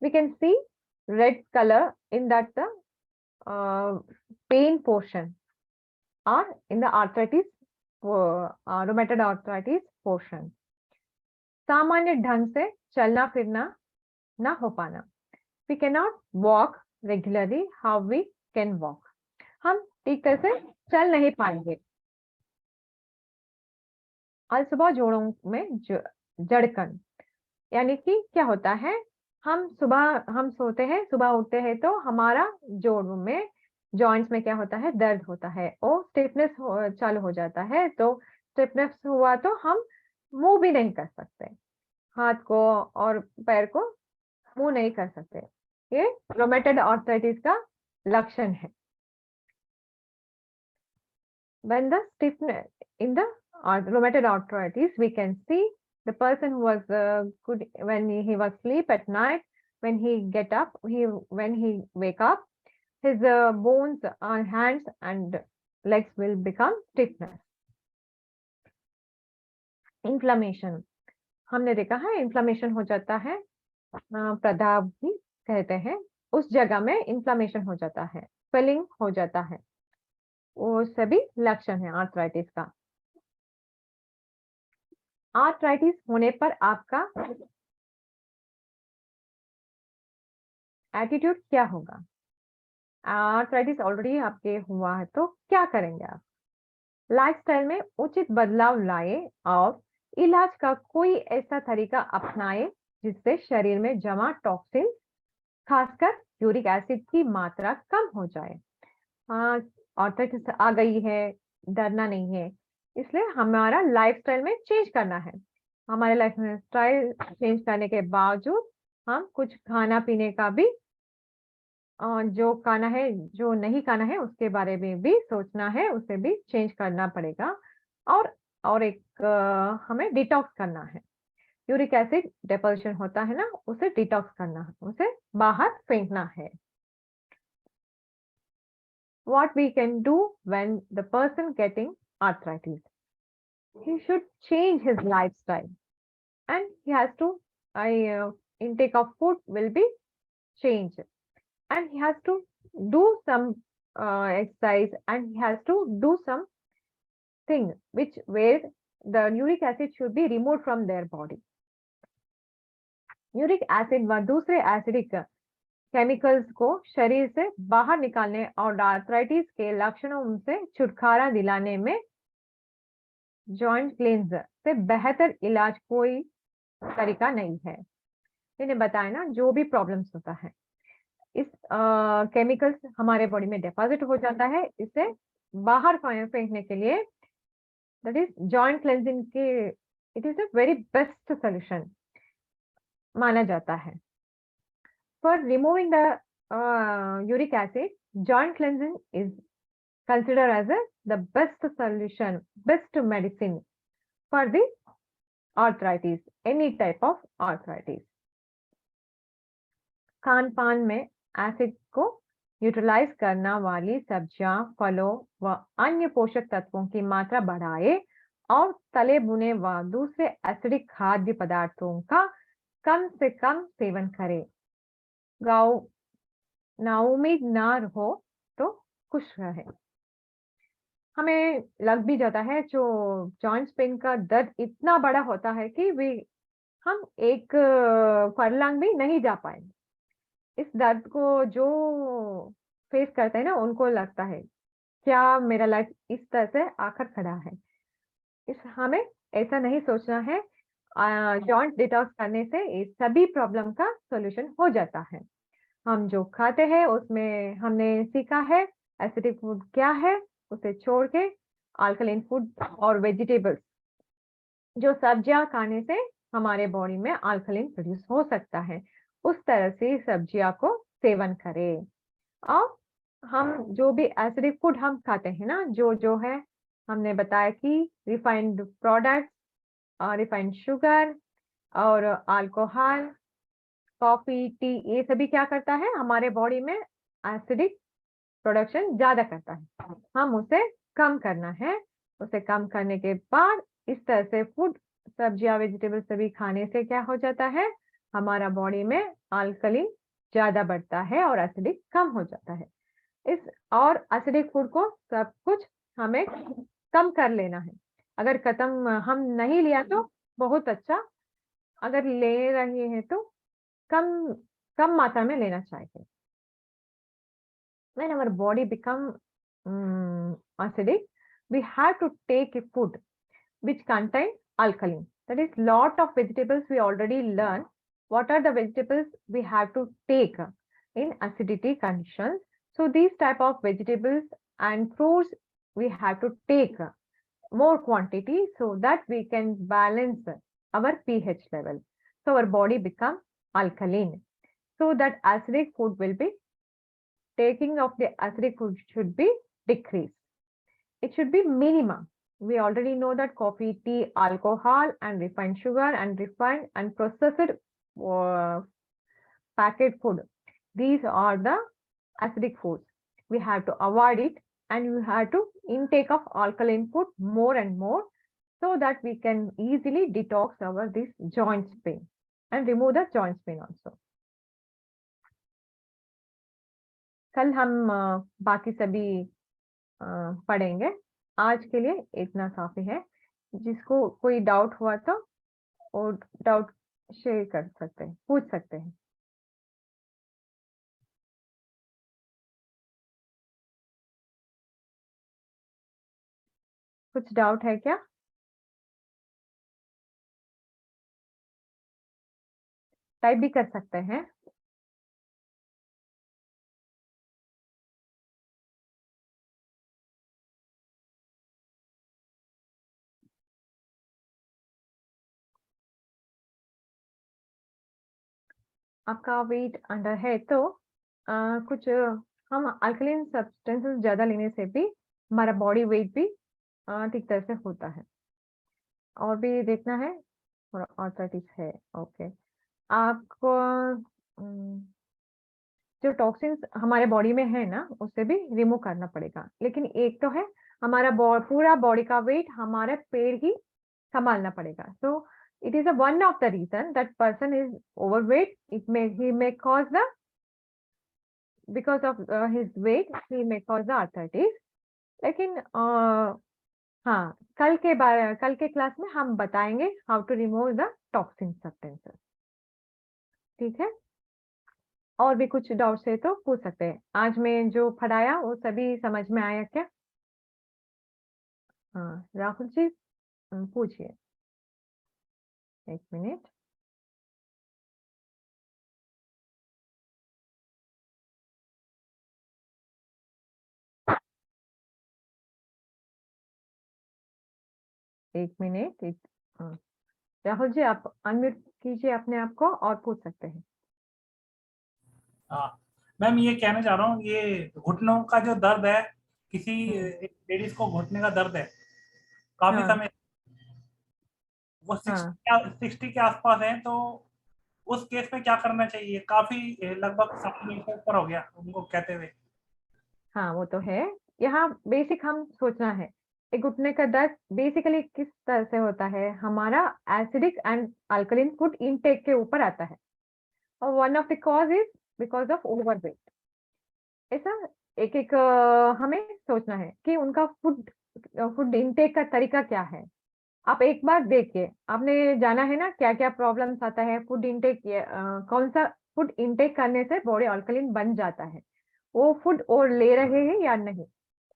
We can see red colour in that the pen portion or in the arthritis, rheumatoid arthritis portion। सामान्य ढंग से चलना फिरना ना हो पाना, we cannot walk regularly how we can walk। हम ठीक तरह से चल नहीं पाएंगे। अलसुबह जोड़ों में जड़कन, यानी कि क्या होता है, हम सोते हैं, सुबह उठते हैं तो हमारा जोड़ों में, जॉइंट्स में क्या होता है, दर्द होता है और स्टिफनेस चालू हो जाता है। तो स्टिफनेस हुआ तो हम मूव भी नहीं कर सकते, हाथ को और पैर को मूव नहीं कर सकते। ये रोमेटॉइड आर्थराइटिस का लक्षण है। When the stiffness in the rheumatoid arthritis, we can see the person who was good when he was sleep at night, when he get up, when he wake up, his bones, hands and legs will become stiffness। Inflammation, हमने देखा है inflammation हो जाता है, प्रदाह भी कहते हैं, उस जगह में इन्फ्लामेशन हो जाता है, स्वेलिंग हो जाता है, वो सभी लक्षण है आर्थराइटिस का। आर्थराइटिस होने पर आपका एटीट्यूड क्या होगा? आर्थराइटिस ऑलरेडी आपके हुआ है तो क्या करेंगे आप? लाइफस्टाइल में उचित बदलाव लाए और इलाज का कोई ऐसा तरीका अपनाए जिससे शरीर में जमा टॉक्सिन, खासकर यूरिक एसिड की मात्रा कम हो जाए। आर्थराइटिस आ गई है, डरना नहीं है, इसलिए हमारा लाइफस्टाइल में चेंज करना है। हमारे लाइफ में स्टाइल चेंज करने के बावजूद हम कुछ खाना पीने का भी, जो खाना है, जो नहीं खाना है उसके बारे में भी सोचना है, उसे भी चेंज करना पड़ेगा। और एक हमें डिटॉक्स करना है। यूरिक एसिड डिपोजिशन होता है ना, उसे डिटॉक्स करना है, उसे बाहर फेंकना है। What we can do when the person getting arthritis? He should change his lifestyle and he has to, intake of food will be changed, and he has to do some exercise, and he has to do some thing which where the uric acid should be removed from their body। Uric acid व दूसरे acidic chemicals को शरीर से बाहर निकालने और arthritis के लक्षणों से छुटकारा दिलाने में जॉइंट क्लींस से बेहतर इलाज कोई तरीका नहीं है। मैंने बताया ना, जो भी प्रॉब्लम्स होता है, इस केमिकल्स हमारे बॉडी में डिपॉजिट हो जाता है, इसे बाहर फेंकने के लिए, दैट इज जॉइंट क्लेंजिंग के, it is a very best solution माना जाता है। For removing the uric acid, joint cleansing is considered as the best solution, best medicine for the arthritis, any type of arthritis। Khan पान में acid को neutralise करना वाली सब्जियां, फलों व अन्य पोषक तत्वों की मात्रा बढ़ाए और तले भुने व दूसरे एसिडिक खाद्य पदार्थों का कम से कम सेवन करें। नाउमीद ना हो तो खुश रहे। हमें लग भी जाता है, जो जॉइंट पेन का दर्द इतना बड़ा होता है कि हम एक फरलांग भी नहीं जा पाएंगे। इस दर्द को जो फेस करते हैं ना, उनको लगता है क्या मेरा लाइफ इस तरह से आकर खड़ा है। हमें ऐसा नहीं सोचना है। जॉइंट डिटॉक्स करने से इस सभी प्रॉब्लम का सॉल्यूशन हो जाता है। हम जो खाते हैं उसमें हमने सीखा है एसिडिक फूड क्या है, उसे छोड़ के अल्कलाइन फूड और वेजिटेबल्स जो सब्जियां खाने से हमारे बॉडी में अल्कलीन प्रोड्यूस हो सकता है, उस तरह से सब्जियां को सेवन करें। और हम जो भी एसिडिक फूड हम खाते हैं ना, जो जो है, हमने बताया कि रिफाइंड प्रोडक्ट्स, रिफाइंड शुगर और अल्कोहल, कॉफी, टी, ये सभी क्या करता है, हमारे बॉडी में एसिडिक प्रोडक्शन ज्यादा करता है। हम उसे कम करना है। उसे कम करने के बाद इस तरह से फूड, सब्जियां, वेजिटेबल सभी खाने से क्या हो जाता है, हमारा बॉडी में अल्कलीन ज्यादा बढ़ता है और एसिडिक कम हो जाता है। इस और एसिडिक फूड को सब कुछ हमें कम कर लेना है। अगर खत्म हम नहीं लिया तो बहुत अच्छा, अगर ले रहे हैं तो कम कम मात्रा में लेना चाहिए। When our body become acidic, we have to take a food which contain alkaline. That is, lot of vegetables we already learn. What are the vegetables we have to take in acidity conditions? So these type of vegetables and fruits we have to take more quantity so that we can balance our pH level. So our body become alkaline. So that acidic food will be, taking of the acidic food should be decreased. It should be minimum. We already know that coffee, tea, alcohol, and refined sugar, and refined and processed packet food. These are the acidic foods. We have to avoid it, and you have to intake of alkaline food more and more, so that we can easily detox our this joint pain and remove the joint pain also. कल हम बाकी सभी पढ़ेंगे। आज के लिए इतना काफी है। जिसको कोई डाउट हुआ तो वो डाउट शेयर कर सकते हैं, पूछ सकते हैं। कुछ डाउट है क्या? टाइप भी कर सकते हैं। आपका वेट अंडर है तो कुछ हम अल्कलीन सब्सटेंसेस ज्यादा लेने से भी हमारा बॉडी वेट भी ठीक तरह से होता है। और भी देखना है, थोड़ा और प्रैक्टिस है। ओके, आपको जो टॉक्सिन्स हमारे बॉडी में है ना, उसे भी रिमूव करना पड़ेगा। लेकिन एक तो है, हमारा पूरा बॉडी का वेट हमारे पैर ही संभालना पड़ेगा। So it is a one of the reason that person is overweight. It may he may cause the, because of his weight he may cause the arthritis. लेकिन हाँ, कल के क्लास में हम बताएंगे how to remove the toxin substances. ठीक है? और भी कुछ डाउट्स है तो पूछ सकते हैं। आज मैं जो पढ़ाया वो सभी समझ में आया क्या? हाँ, राहुल जी पूछिए। एक मिनट। एक मिनट। हाँ, राहुल जी आप अनम्यूट कीजिए अपने आप को और पूछ सकते हैं। हाँ मैम, ये कहना चाह रहा हूँ, ये घुटनों का जो दर्द है, किसी लेडीज को घुटने का दर्द है काफी हाँ समय, वो हाँ 60 के आसपास है, तो उस केस में क्या करना चाहिए? काफी लगभग 7 महीने से ऊपर हो गया उनको कहते हुए। हाँ, वो तो है। यहाँ बेसिक हम सोचना है, एक घुटने का दर्द बेसिकली किस तरह से होता है, हमारा acidic and alkaline food intake के ऊपर आता है। और one of the cause is because of overweight. ऐसा एक एक हमें सोचना है कि उनका फूड फूड इनटेक का तरीका क्या है। आप एक बार देखिए, आपने जाना है ना क्या क्या प्रॉब्लम्स आता है फूड इनटेक, कौन सा फूड इनटेक करने से बॉडी अल्कलीन बन जाता है, वो फूड और ले रहे हैं या नहीं,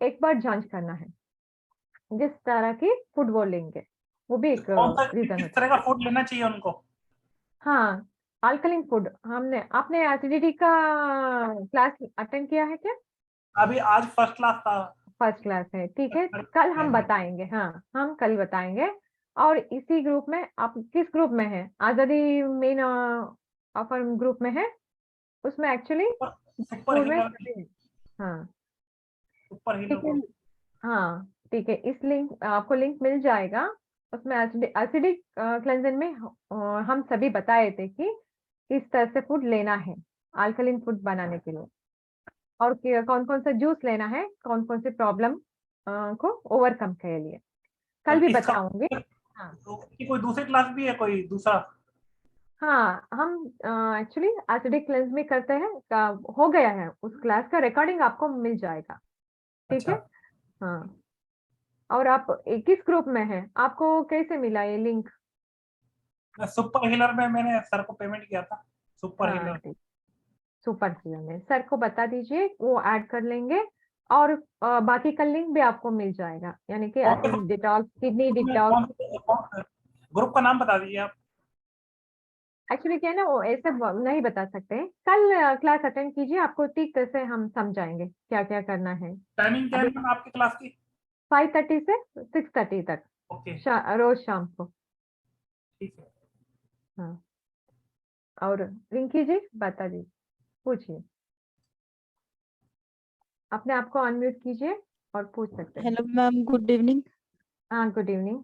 एक बार जांच करना है। जिस तरह की फूड वो लेंगे वो भी एक कौन सा, रीजन किस होता तरह है। का फूड लेना चाहिए उनको? हाँ, अल्कलीन फूड, हमने आपने एसिडिटी का क्लास अटेंड किया है क्या? अभी आज फर्स्ट क्लास था। फर्स्ट क्लास है, ठीक है। कल हम बताएंगे, हाँ हम कल बताएंगे और इसी ग्रुप में आप किस ग्रुप में हैं? आज़ादी मेन ऑफर ग्रुप में है? उसमें एक्चुअली सुपर में हीलर, सभी हैं। हाँ, सुपर हीलर ठीक है। ग्रुप। हाँ, ठीक है। इस लिंक आपको लिंक मिल जाएगा। उसमें एसिडिक क्लेंजिंग में हम सभी बताए थे कि किस तरह से फूड लेना है अल्कलीन फूड बनाने के लिए, और कौन कौन सा जूस लेना है, कौन कौन सी प्रॉब्लम को ओवरकम के लिए कल और भी इसका बताऊंगी। हाँ, की कोई दूसरी क्लास भी है, कोई दूसरा? हाँ, हम एक्चुअली एसिडिक क्लेंज में करते हैं। हो गया है, उस क्लास का रिकॉर्डिंग आपको मिल जाएगा। ठीक है। अच्छा, हाँ, और आप किस ग्रुप में हैं? आपको कैसे मिला ये लिंक? मैं सुपर हीलर में मैंने सर को पेमेंट किया था, सुपर हाँ, हीलर। ठीक। सुपर सीएम में सर को बता दीजिए, वो ऐड कर लेंगे। और बाकी का लिंक भी आपको मिल जाएगा, यानी कि कौन एसिड डिटॉक्स, किडनी डिटॉक्स। कौन ग्रुप का नाम बता दीजिए आप। एक्चुअली क्या है ना, वो ऐसे नहीं बता सकते हैं। कल क्लास अटेंड कीजिए, आपको ठीक तरह से हम समझाएंगे क्या क्या करना है। टाइमिंग क्या है अभी मैम आपकी क्लास की? 5:30 से 6:30 तक, ओके, रोज शाम को। ठीक है। हाँ, और रिंकी जी बता दीजिए, पूछिए। अपने आप को अनम्यूट कीजिए और पूछ सकते हैं। Hello ma'am, good evening. हाँ, good evening.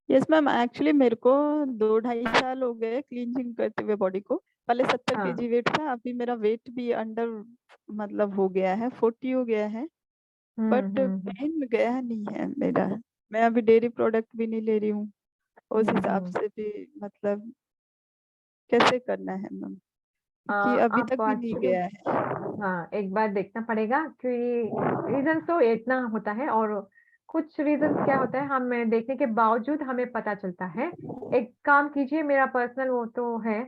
Yes ma'am, actually मेरे को 2-2.5 साल हो गए क्लींजिंग करते हुए बॉडी को। पहले 70 हाँ। केजी वेट था, अभी मेरा वेट भी अंडर मतलब हो गया है, 40 हो गया है। But hmm. पेन गया नहीं है मेरा। मैं अभी डेयरी प्रोडक्ट भी नहीं ले रही हूँ। उस हिसाब हम्म। से भी मतलब कैसे करना है मैम, क्योंकि अभी तक आपको भी नहीं एक्चुअली, गया है। हाँ, एक बार देखना पड़ेगा कि रीजन तो इतना होता है, और कुछ रीजन क्या होता है हमें देखने के बावजूद हमें पता चलता है। एक काम कीजिए, मेरा पर्सनल वो तो है,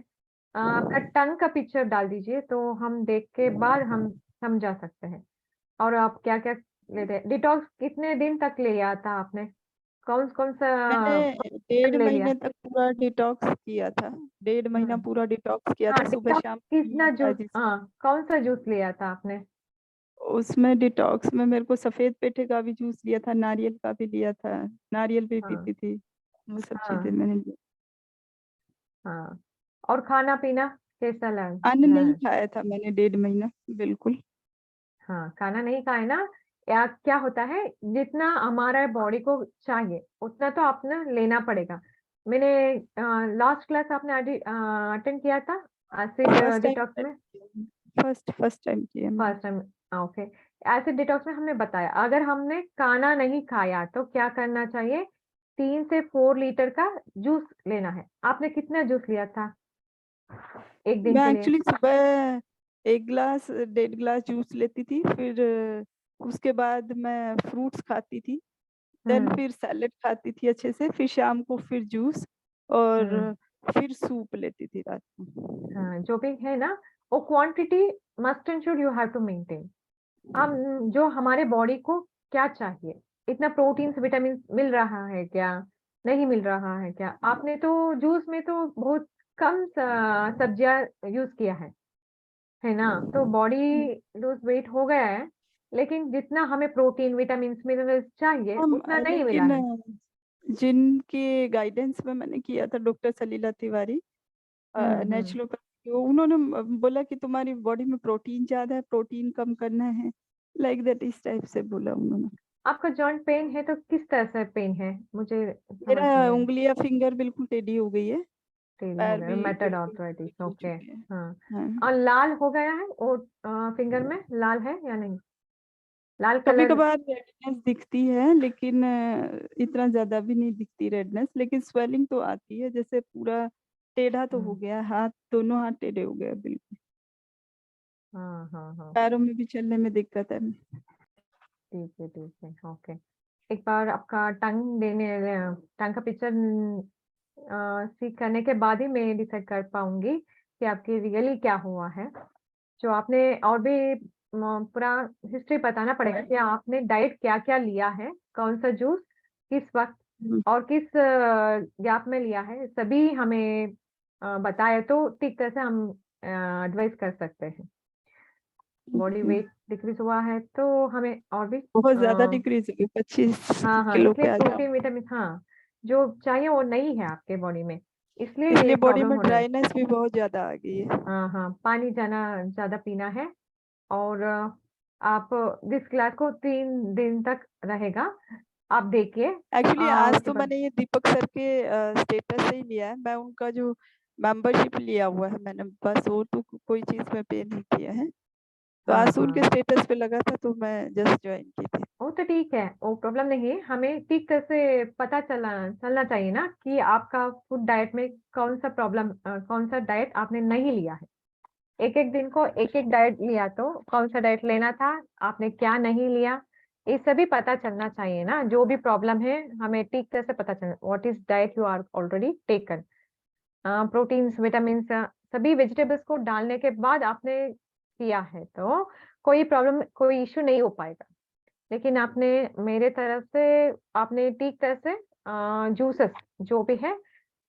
आपका टंग का पिक्चर डाल दीजिए, तो हम देख के बाद हम समझा सकते हैं। और आप क्या क्या लेते हैं? डिटॉक्स कितने दिन तक लिया था आपने? कौन कौन सा मैंने plan 1.5 ले लिया? महीने तक पूरा डिटॉक्स किया था। 1.5 महीना हम्म। पूरा डिटॉक्स किया हाँ, था, सुबह डिटॉक्स शाम कितना पीना था जूस, हाँ, कौन सा जूस लिया था आपने? उसमें डिटॉक्स में मेरे को सफेद पेठे का भी जूस लिया था, नारियल का भी लिया था, नारियल भी हाँ। पीती थी। वो सब चीजें हाँ। मैंने ली। हाँ, और खाना पीना कैसा अन्न रहा नहीं है? खाया था मैंने 1.5 महीना, बिल्कुल। हाँ, खाना नहीं खाए ना, या क्या होता है, जितना हमारा बॉडी को चाहिए उतना तो आपने लेना पड़ेगा। मैंने लास्ट क्लास आपने अटेंड किया था एसिड फर्स्ट डिटॉक्स टाइम में? फर्स्ट टाइम किया मैंने। First time. Okay. Acid detox में हमने बताया, अगर हमने खाना नहीं खाया तो क्या करना चाहिए? 3 से 4 लीटर का जूस लेना है। आपने कितना जूस लिया था एक दिन मैं के लिए? एक्चुअली सुबह 1 गिलास 1.5 गिलास जूस लेती थी, फिर उसके बाद मैं फ्रूट्स खाती थी, देन हम्म। फिर सैलेड खाती थी अच्छे से, फिर शाम को फिर जूस, हम्म। और फिर सूप लेती थी रात को। हाँ, जो भी है ना, वो quantity must and should you have to maintain. हम जो हमारे बॉडी को क्या चाहिए, इतना प्रोटीन विटामिन मिल रहा है क्या, नहीं मिल रहा है क्या? आपने तो जूस में तो बहुत कम सब्जियां यूज किया है ना, तो बॉडी लूज वेट हो गया है, लेकिन जितना हमें प्रोटीन विटामिन मिनरल्स चाहिए हम उतना नहीं मिला लेकिन है। जिनके गाइडेंस में मैंने किया था, डॉक्टर सलीला तिवारी, हम्म। नेचुरोपैथी, उन्होंने बोला कि तुम्हारी बॉडी में प्रोटीन ज्यादा है, प्रोटीन कम करना है, लाइक दैट, इस टाइप से बोला उन्होंने। आपका जॉइंट पेन है तो किस तरह से पेन है, मुझे मेरा समझ नहीं आया। उंगलियां, फिंगर बिल्कुल टेढ़ी हो गई है, टेढ़ी हो पैर गया, भी मेटल बिल्कुल आर्थराइटिस, हो ओके। चुके हैं। हाँ, हाँ, और लाल हो गया है और फिंगर में लाल है या नहीं? लाल कभी कलर। कभार रेडनेस दिखती है, लेकिन इतना ज्यादा भी नहीं दिखती रेडनेस, लेकिन स्वेलिंग तो आती है, जैसे पूरा टेढ़ा तो हो गया, हाथ दोनों हाथ टेढ़े हो गए बिल्कुल। हाँ, हाँ, हाँ, पैरों में भी चलने में दिक्कत है। ठीक है, ठीक है, ओके। एक बार आपका टंग का पिक्चर सीख करने के बाद ही मैं डिसाइड कर पाऊंगी कि आपकी रियली क्या हुआ है। जो आपने, और भी पूरा हिस्ट्री बताना पड़ेगा कि आपने डाइट क्या क्या लिया है, कौन सा जूस किस वक्त हम्म, और किस गैप में लिया है, सभी हमें बताए तो ठीक तरह से हम एडवाइस कर सकते हैं। Body okay। वेट डिक्रीज हुआ है तो हमें और भी बहुत ज्यादा डिक्रीज हो गई, 25 हाँ, हाँ, किलो इसलिए पे आ जाओ। प्रोटीन विटामिन, हाँ, जो चाहिए वो नहीं है आपके बॉडी में, इसलिए ये इसलिए बॉडी प्रॉब्लम में हो रहा है। ड्राइनेस भी बहुत ज्यादा आ गई है। हाँ हाँ, पानी ज्यादा पीना है। और आप दिस क्लास को 3 दिन तक रहेगा, आप देखिए। एक्चुअली आज उसके तो बाद मैंने ये दीपक सर के स्टेटस से ही लिया है, मैं उनका जो मेंबरशिप लिया हुआ है मैंने, बस वो तो कोई चीज में पे नहीं किया है। तो हाँ आज तो उनके हाँ, स्टेटस पे लगा था तो मैं जस्ट ज्वाइन की थी। वो तो ठीक है, वो प्रॉब्लम नहीं है। हमें ठीक तरह से पता चलना चाहिए ना कि आपका फूड डाइट में कौन सा प्रॉब्लम, कौन सा डाइट आपने नहीं लिया है। एक एक दिन को एक एक डाइट लिया तो कौन सा डाइट लेना था, आपने क्या नहीं लिया, ये सभी पता चलना चाहिए ना। जो भी प्रॉब्लम है हमें ठीक तरह से पता चलना, what is diet you are already taken, proteins, vitamin, सभी वेजिटेबल्स को डालने के बाद आपने किया है तो कोई प्रॉब्लम, कोई इश्यू नहीं हो पाएगा। लेकिन आपने मेरे तरफ से आपने ठीक तरह से जूसेस जो भी है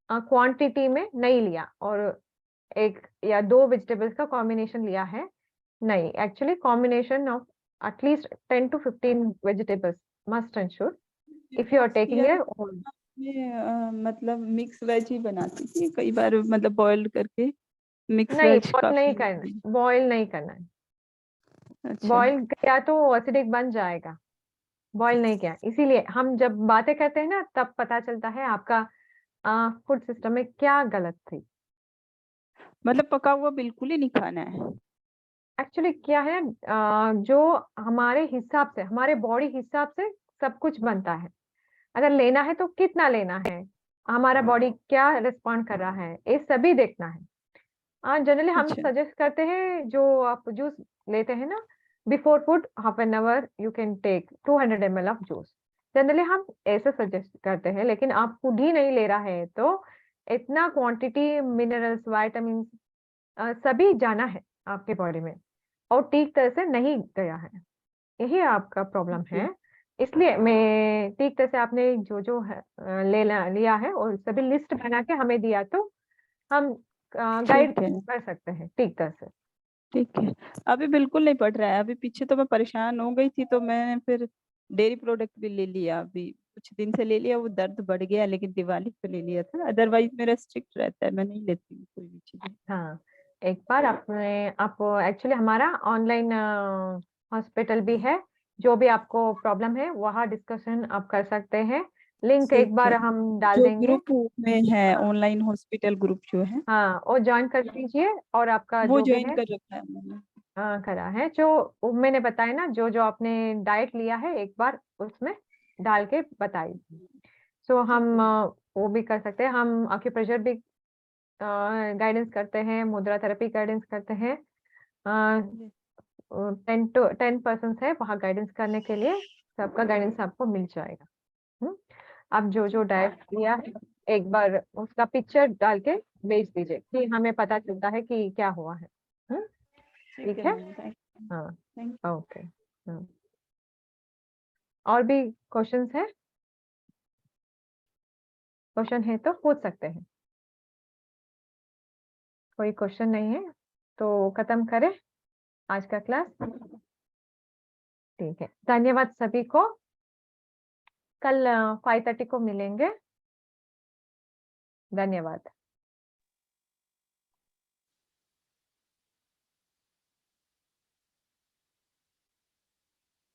क्वांटिटी में नहीं लिया, और 1 या 2 वेजिटेबल्स का कॉम्बिनेशन लिया है। नहीं, actually combination of at least 10 to 15 vegetables must and should if you are Detox taking किया ए। मैं मतलब मिक्स वेज ही बनाती थी कई बार, मतलब बॉइल्ड करके मिक्स नहीं, वेज बॉयल नहीं काफी। करना, बॉयल नहीं करना है। अच्छा। बॉयल किया तो एसिडिक बन जाएगा, बॉयल नहीं किया। इसीलिए हम जब बातें करते हैं ना तब पता चलता है आपका फूड सिस्टम में क्या गलत थी। मतलब पका हुआ बिल्कुल ही नहीं खाना है। एक्चुअली क्या है, जो हमारे हिसाब से, हमारे बॉडी हिसाब से सब कुछ बनता है। अगर लेना है तो कितना लेना है, हमारा बॉडी क्या रिस्पॉन्ड कर रहा है, ये सभी देखना है। जनरली हम अच्छा। सजेस्ट करते हैं, जो आप जूस लेते हैं ना, before food half an hour you can take 200 ml of juice. Generally हम ऐसे सजेस्ट करते हैं, लेकिन आप फूड ही नहीं ले रहा है तो इतना क्वांटिटी मिनरल्स, वाइटामिन सभी जाना है आपके बॉडी में, और ठीक तरह से नहीं गया है। यही आपका प्रॉब्लम ओके। है। इसलिए मैं ठीक तरह से आपने जो जो है लिया है और सभी लिस्ट बना के हमें दिया तो हम गाइड ठीक है। कर सकते हैं ठीक तरह से। ठीक है। अभी बिल्कुल नहीं पड़ रहा है, अभी पीछे तो मैं परेशान हो गई थी तो मैंने फिर डेयरी प्रोडक्ट भी ले लिया, अभी कुछ दिन से ले लिया, वो दर्द बढ़ गया, लेकिन दिवाली पे ले लिया था, अदरवाइज मेरा स्ट्रिक्ट रहता है, मैं नहीं लेती हूँ कोई भी चीज। हाँ, एक बार आप एक्चुअली हमारा ऑनलाइन हॉस्पिटल भी है, जो भी आपको प्रॉब्लम है वहाँ डिस्कशन आप कर सकते हैं। लिंक एक ठीक बार है। हम डाल जो देंगे। ग्रुप में है, हाँ ऑनलाइन हॉस्पिटल ग्रुप जो है, हाँ, वो ज्वाइन कर दीजिए, और आपका वो जो भी ज्वाइन है कर रखा है मैंने। करा है, जो मैंने बताया ना, जो जो आपने डाइट लिया है एक बार उसमें डाल के बताइए। सो ठीक हम है। वो भी कर सकते हैं, हम आक्यूप्रेशर भी गाइडेंस करते हैं, मुद्रा थेरेपी गाइडेंस करते हैं। 10 पर्सन है वहाँ गाइडेंस करने के लिए, सबका गाइडेंस आपको मिल जाएगा। हम्म? आप जो जो डाइट लिया है एक बार उसका पिक्चर डाल के भेज दीजिए कि हमें पता चलता है कि क्या हुआ है। हम्म? ठीक ठीक है है। मैम, हाँ, थैंक ओके। और भी क्वेश्चंस है? क्वेश्चन है तो पूछ सकते हैं। कोई क्वेश्चन नहीं है तो खत्म करें आज का क्लास। ठीक है, धन्यवाद सभी को। कल 5:30 को मिलेंगे। धन्यवाद।